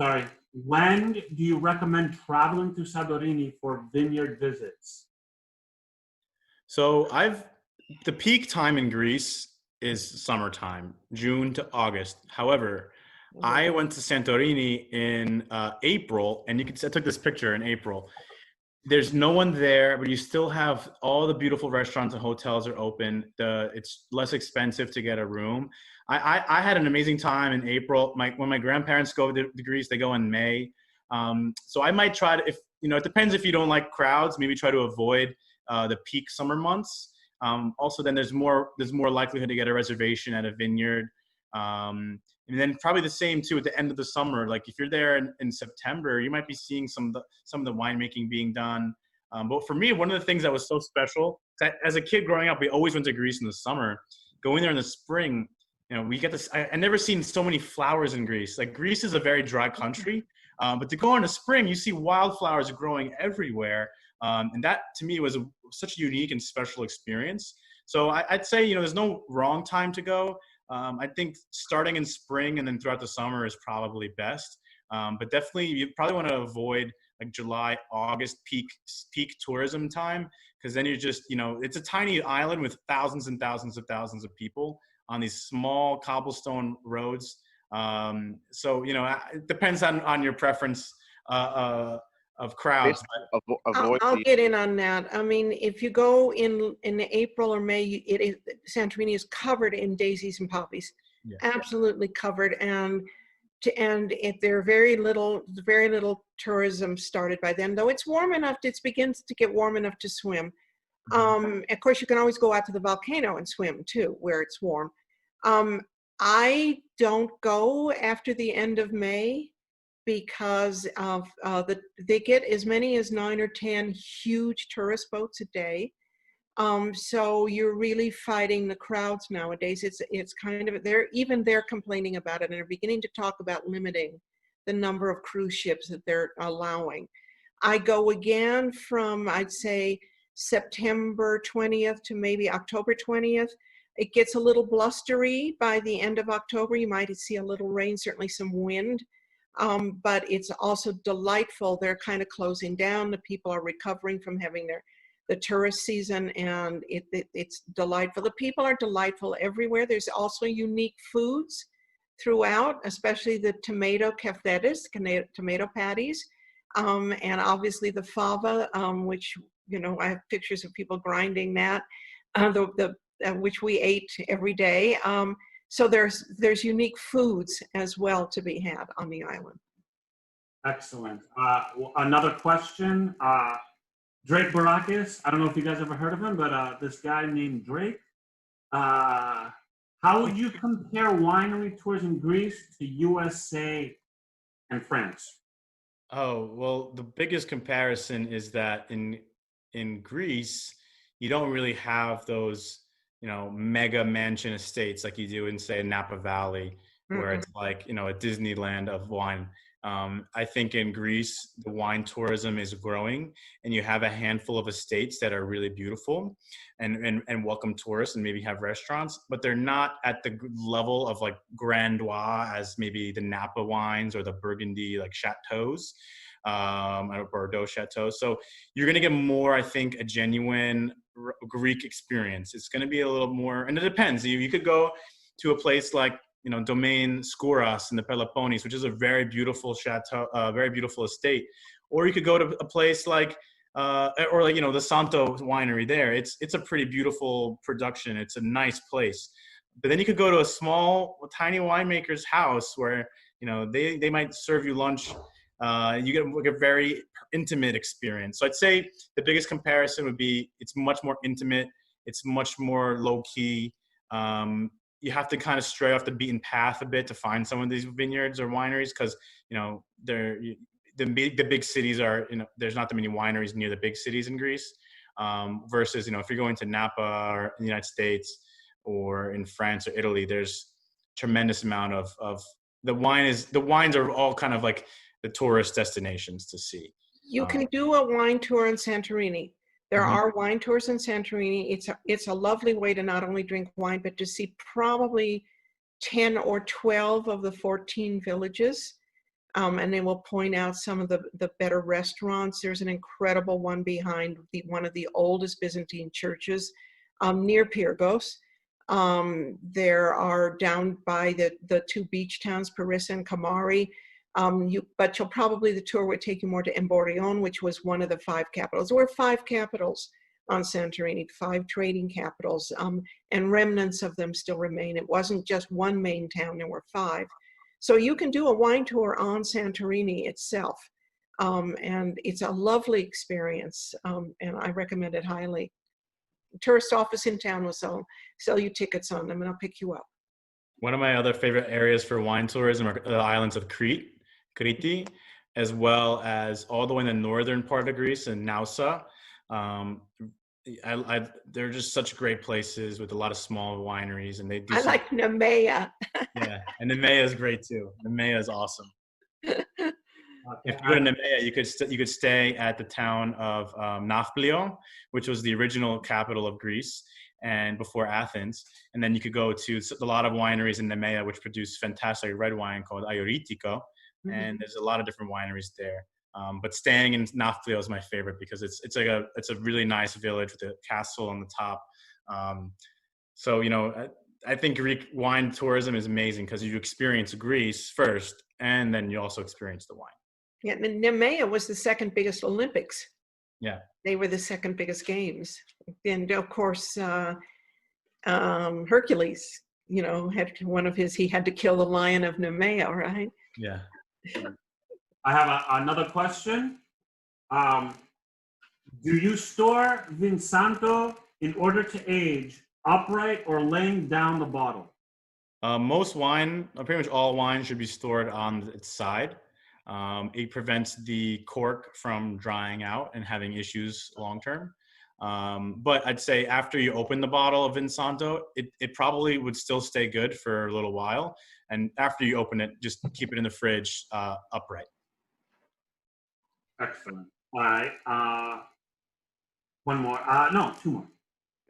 [SPEAKER 4] Sorry. When do you recommend traveling to Santorini for vineyard visits?
[SPEAKER 2] So the peak time in Greece is summertime, June to August. However, I went to Santorini in April, and I took this picture in April. There's no one there, but you still have all the beautiful restaurants and hotels are open. It's less expensive to get a room. I had an amazing time in April. When my grandparents go to Greece, they go in May. So I might try to, it depends if you don't like crowds, maybe try to avoid the peak summer months. Also, then there's more likelihood to get a reservation at a vineyard. And then probably the same too at the end of the summer. Like if you're there in September, you might be seeing some of the winemaking being done. But for me, one of the things that was so special, as a kid growing up, we always went to Greece in the summer. Going there in the spring, we get this. I never seen so many flowers in Greece. Like Greece is a very dry country, but to go in the spring, you see wildflowers growing everywhere, and that to me was such a unique and special experience. So I'd say there's no wrong time to go. I think starting in spring and then throughout the summer is probably best. But definitely you probably want to avoid like July, August peak tourism time, because then you're just, it's a tiny island with thousands and thousands of people on these small cobblestone roads. So, it depends on your preference of crowds.
[SPEAKER 3] I'll get in on that. I mean, if you go in April or May, Santorini is covered in daisies and poppies, absolutely covered, and there's very little tourism started by then. Though it's warm enough, it begins to get warm enough to swim. Of course, you can always go out to the volcano and swim too, where it's warm. I don't go after the end of May. because of they get as many as 9 or 10 huge tourist boats a day. So you're really fighting the crowds nowadays. It's kind of, they're complaining about it, and they're beginning to talk about limiting the number of cruise ships that they're allowing. I go again from, I'd say, September 20th to maybe October 20th. It gets a little blustery by the end of October. You might see a little rain, certainly some wind, but it's also delightful. They're kind of closing down. The people are recovering from having the tourist season, and it's delightful. The people are delightful everywhere. There's also unique foods throughout, especially the tomato cafetes, tomato patties, and obviously the fava, which, you know, I have pictures of people grinding that, which we ate every day. So there's unique foods as well to be had on the island.
[SPEAKER 4] Excellent. Another question. Drake Barakis, I don't know if you guys ever heard of him, but this guy named Drake. How would you compare winery tours in Greece to USA and France?
[SPEAKER 2] Oh, well, the biggest comparison is that in Greece, you don't really have those, you know, mega mansion estates like you do in, say, Napa Valley, where it's like, you know, a Disneyland of wine. I think in Greece, the wine tourism is growing, and you have a handful of estates that are really beautiful and welcome tourists and maybe have restaurants, but they're not at the level of like Grandois as maybe the Napa wines or the Burgundy like chateaus, or Bordeaux chateaus. So you're going to get more, I think, a genuine Greek experience. It's going to be a little more, and it depends. You could go to a place like, you know, Domaine Skouras in the Peloponnese, which is a very beautiful chateau, very beautiful estate. Or you could go to a place like, or like, you know, the Santo winery there. It's a pretty beautiful production. It's a nice place. But then you could go to a small, tiny winemaker's house where, you know, they might serve you lunch. You get like a very intimate experience. So I'd say the biggest comparison would be it's much more intimate. It's much more low key. You have to kind of stray off the beaten path a bit to find some of these vineyards or wineries, because, you know, the big cities are, you know, there's not that many wineries near the big cities in Greece, versus, you know, if you're going to Napa or in the United States or in France or Italy, there's tremendous amount of the wines are all kind of like the tourist destinations to see.
[SPEAKER 3] You can do a wine tour in Santorini. There are wine tours in Santorini. It's a lovely way to not only drink wine, but to see probably 10 or 12 of the 14 villages. And they will point out some of the better restaurants. There's an incredible one behind one of the oldest Byzantine churches near Pyrgos. There are down by the two beach towns, Parissa and Kamari. But the tour would take you more to Emborion, which was one of the 5 capitals. There were 5 capitals on Santorini, 5 trading capitals, and remnants of them still remain. It wasn't just one main town, there were 5. So you can do a wine tour on Santorini itself, and it's a lovely experience, and I recommend it highly. The tourist office in town will sell you tickets on them, and I'll pick you up.
[SPEAKER 2] One of my other favorite areas for wine tourism are the islands of Crete, as well as all the way in the northern part of Greece and Nausa. They're just such great places with a lot of small wineries, and they do.
[SPEAKER 3] I like Nemea.
[SPEAKER 2] Yeah, and Nemea is great too. Nemea is awesome. If you go to Nemea, you could stay at the town of Nafplio, which was the original capital of Greece, and before Athens. And then you could go to a lot of wineries in Nemea, which produce fantastic red wine called Aioritiko. And there's a lot of different wineries there. But staying in Nafplio is my favorite because it's a really nice village with a castle on the top. So, you know, I think Greek wine tourism is amazing because you experience Greece first, and then you also experience the wine.
[SPEAKER 3] Yeah, Nemea was the second biggest Olympics.
[SPEAKER 2] Yeah.
[SPEAKER 3] They were the second biggest games. And of course, Hercules, you know, he had to kill the lion of Nemea, right?
[SPEAKER 2] Yeah.
[SPEAKER 4] I have another question. Do you store Vinsanto in order to age upright or laying down the bottle?
[SPEAKER 2] Most wine, pretty much all wine, should be stored on its side. It prevents the cork from drying out and having issues long term. But I'd say after you open the bottle of Vinsanto, it probably would still stay good for a little while. And after you open it, just keep it in the fridge upright.
[SPEAKER 4] Excellent. All right. One more. No, two more.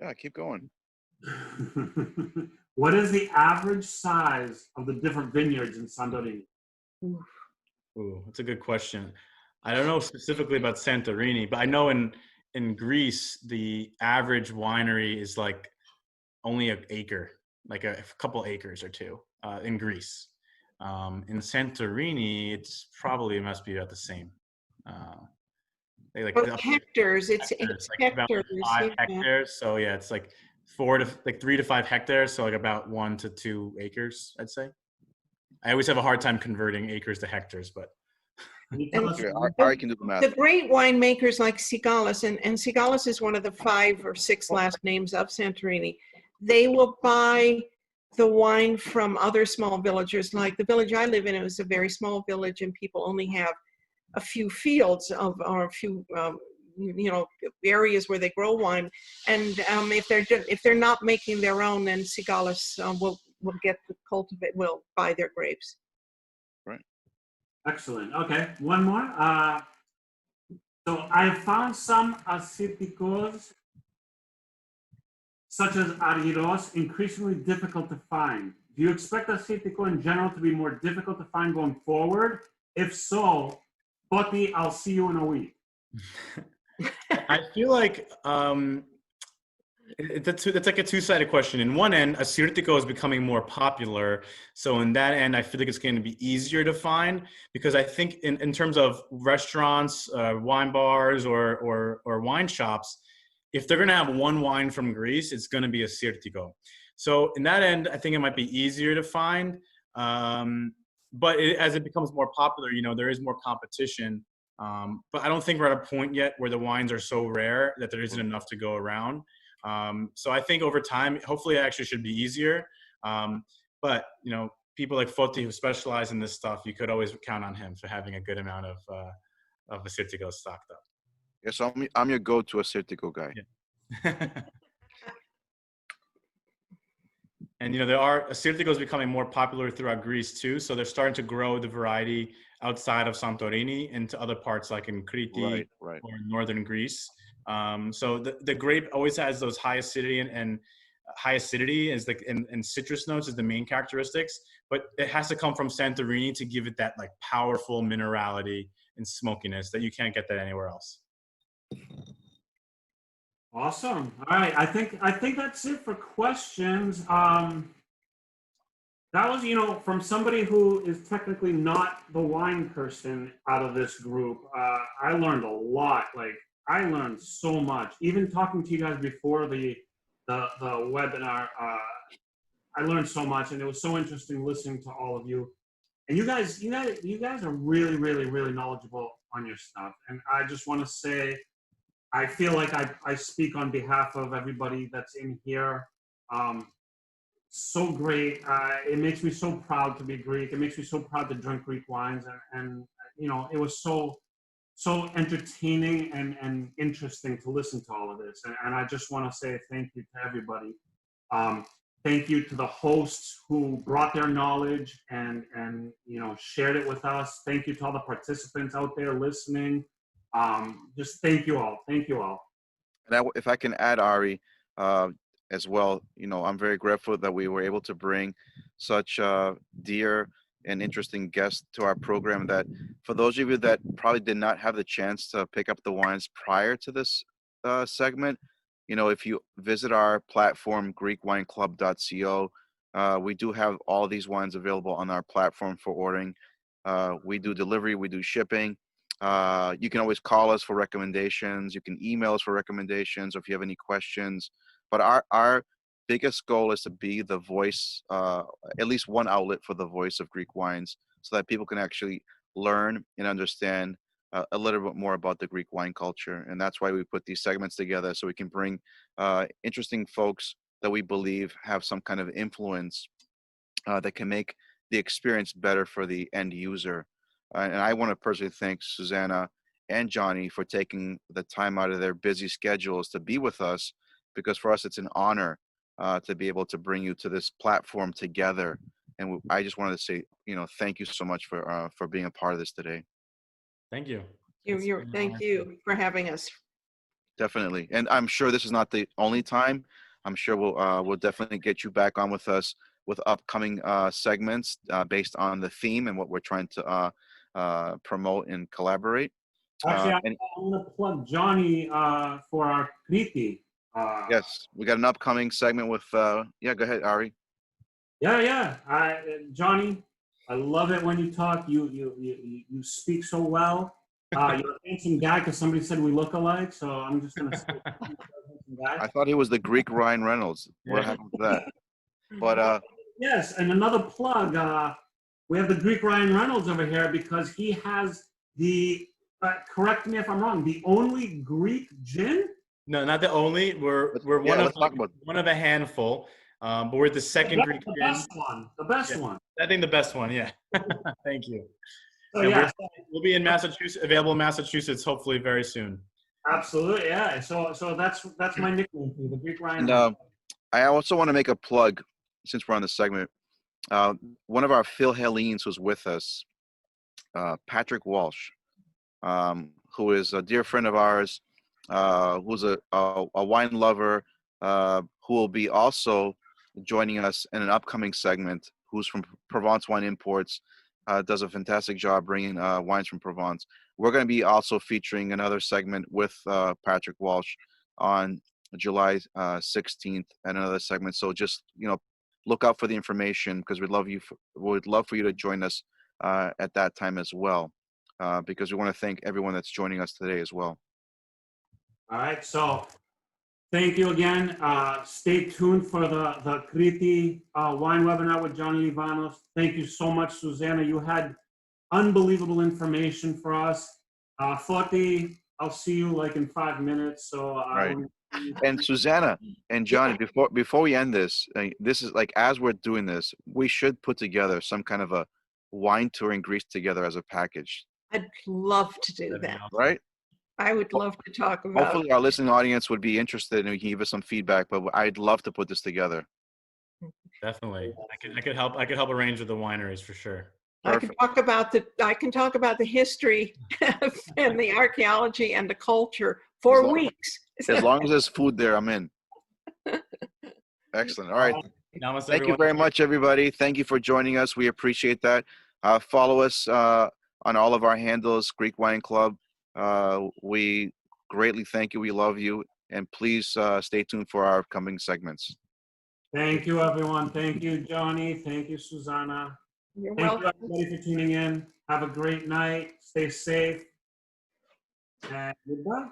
[SPEAKER 1] Yeah, keep going.
[SPEAKER 4] What is the average size of the different vineyards in Santorini?
[SPEAKER 2] Ooh, that's a good question. I don't know specifically about Santorini, but I know in Greece, the average winery is like only an acre, like a couple acres or two in Greece. In Santorini, it's probably, it must be about the same. They like
[SPEAKER 3] But hectares, it's
[SPEAKER 2] like about
[SPEAKER 3] hectares.
[SPEAKER 2] 5
[SPEAKER 3] Yeah.
[SPEAKER 2] hectares. So yeah, it's like 3 to 5 hectares. So like about 1 to 2 acres, I'd say. I always have a hard time converting acres to hectares, but
[SPEAKER 4] Can you tell us?
[SPEAKER 1] Okay, Ari can do the math.
[SPEAKER 3] The great winemakers like Sigalis, and Sigalis is one of the 5 or 6 last names of Santorini, they will buy the wine from other small villagers. Like the village I live in, it was a very small village, and people only have a few fields or a few areas where they grow wine. And if they're not making their own, then Sigalis will get the cultivate, will buy their grapes.
[SPEAKER 1] Right.
[SPEAKER 4] Excellent. Okay, one more. So I found some acíticos, such as Ariros, increasingly difficult to find. Do you expect acítico in general to be more difficult to find going forward? If so, Poti, I'll see you in a week.
[SPEAKER 2] I feel like that's like a two-sided question. In one end, Assyrtiko is becoming more popular. So in that end, I feel like it's going to be easier to find, because I think in terms of restaurants, wine bars, or wine shops, if they're going to have one wine from Greece, it's going to be Assyrtiko. So in that end, I think it might be easier to find. But as it becomes more popular, there is more competition. But I don't think we're at a point yet where the wines are so rare that there isn't enough to go around. So I think over time, hopefully it actually should be easier. But, people like Foti who specialize in this stuff, you could always count on him for having a good amount of Assyrtiko stocked up.
[SPEAKER 1] Yeah, so I'm your go-to Assyrtiko guy.
[SPEAKER 2] Yeah. And, there are Assyrtikos becoming more popular throughout Greece too. So they're starting to grow the variety outside of Santorini into other parts like in Crete
[SPEAKER 1] Right.
[SPEAKER 2] or in northern Greece. So the grape always has those high acidity and high acidity is like and citrus notes is the main characteristics, but it has to come from Santorini to give it that like powerful minerality and smokiness that you can't get that anywhere else.
[SPEAKER 4] Awesome. All right. I think that's it for questions. That was, from somebody who is technically not the wine person out of this group. I learned a lot. Like, I learned so much. Even talking to you guys before the webinar, I learned so much, and it was so interesting listening to all of you. And you guys are really, really, really knowledgeable on your stuff. And I just want to say, I feel like I speak on behalf of everybody that's in here. So great. It makes me so proud to be Greek. It makes me so proud to drink Greek wines. And it was so entertaining and interesting to listen to all of this. And I just want to say thank you to everybody. Thank you to the hosts who brought their knowledge and shared it with us. Thank you to all the participants out there listening. Just thank you all. Thank you all.
[SPEAKER 1] And if I can add, Ari, as well, I'm very grateful that we were able to bring such dear and interesting guests to our program. That for those of you that probably did not have the chance to pick up the wines prior to this segment, if you visit our platform, GreekWineClub.co, we do have all these wines available on our platform for ordering. We do delivery, we do shipping. You can always call us for recommendations. You can email us for recommendations, or if you have any questions. But our biggest goal is to be the voice, at least one outlet for the voice of Greek wines, so that people can actually learn and understand a little bit more about the Greek wine culture. And that's why we put these segments together, so we can bring interesting folks that we believe have some kind of influence that can make the experience better for the end user. And I want to personally thank Susanna and Johnny for taking the time out of their busy schedules to be with us, because for us, it's an honor to be able to bring you to this platform together. And I just wanted to say, thank you so much for being a part of this today.
[SPEAKER 2] Thank you.
[SPEAKER 3] Thank you for having us.
[SPEAKER 1] Definitely. And I'm sure this is not the only time. I'm sure we'll definitely get you back on with us with upcoming segments based on the theme and what we're trying to promote and collaborate.
[SPEAKER 4] Actually, I'm going to plug Johnny for our Kriti.
[SPEAKER 1] Yes, we got an upcoming segment with, go ahead, Ari.
[SPEAKER 4] Yeah. Johnny, I love it when you talk. You speak so well. You're a handsome guy because somebody said we look alike, so I'm just going to say handsome guy.
[SPEAKER 1] I thought he was the Greek Ryan Reynolds. What happened to that? But
[SPEAKER 4] yes, and another plug. We have the Greek Ryan Reynolds over here because he has the, correct me if I'm wrong, the only Greek gin?
[SPEAKER 2] No, not the only. We're one of a handful, but we're the second Greek gin.
[SPEAKER 4] The best one.
[SPEAKER 2] I think the best one. Yeah. Thank you.
[SPEAKER 4] So,
[SPEAKER 2] we'll be in Massachusetts, available in Massachusetts, hopefully very soon.
[SPEAKER 4] Absolutely, yeah. So that's my nickname for the Greek Ryan.
[SPEAKER 1] And I also want to make a plug, since we're on the segment. One of our Phil Hellenes who's with us, Patrick Walsh, who is a dear friend of ours, who's a wine lover, who will be also joining us in an upcoming segment, who's from Provence Wine Imports, does a fantastic job bringing wines from Provence. We're going to be also featuring another segment with Patrick Walsh on July 16th and another segment. So just, look out for the information, because we'd love for you to join us at that time as well, because we want to thank everyone that's joining us today as well.
[SPEAKER 4] All right, so thank you again. Stay tuned for the Kriti wine webinar with Johnny Livanos. Thank you so much, Susanna. You had unbelievable information for us. Foti, I'll see you like in 5 minutes. So
[SPEAKER 1] right. And Susanna and Johnny, before we end this, this is like, as we're doing this, we should put together some kind of a wine tour in Greece together as a package.
[SPEAKER 3] I'd love to do that.
[SPEAKER 1] Right?
[SPEAKER 3] I would love to talk about.
[SPEAKER 1] Hopefully our listening audience would be interested and we can give us some feedback, but I'd love to put this together.
[SPEAKER 2] Definitely. I could help arrange with the wineries for sure.
[SPEAKER 1] Perfect.
[SPEAKER 3] I can talk about the history and the archaeology and the culture for weeks.
[SPEAKER 1] As long as there's food there, I'm in. Excellent. All right.
[SPEAKER 2] Namaste,
[SPEAKER 1] Thank you very much, everybody. Thank you for joining us. We appreciate that. Follow us on all of our handles, Greek Wine Club. We greatly thank you. We love you. And please stay tuned for our upcoming segments.
[SPEAKER 4] Thank you, everyone. Thank you, Johnny. Thank you, Susanna.
[SPEAKER 3] You're
[SPEAKER 4] Thank
[SPEAKER 3] welcome.
[SPEAKER 4] you, everybody, for tuning in. Have a great night. Stay safe. And goodbye.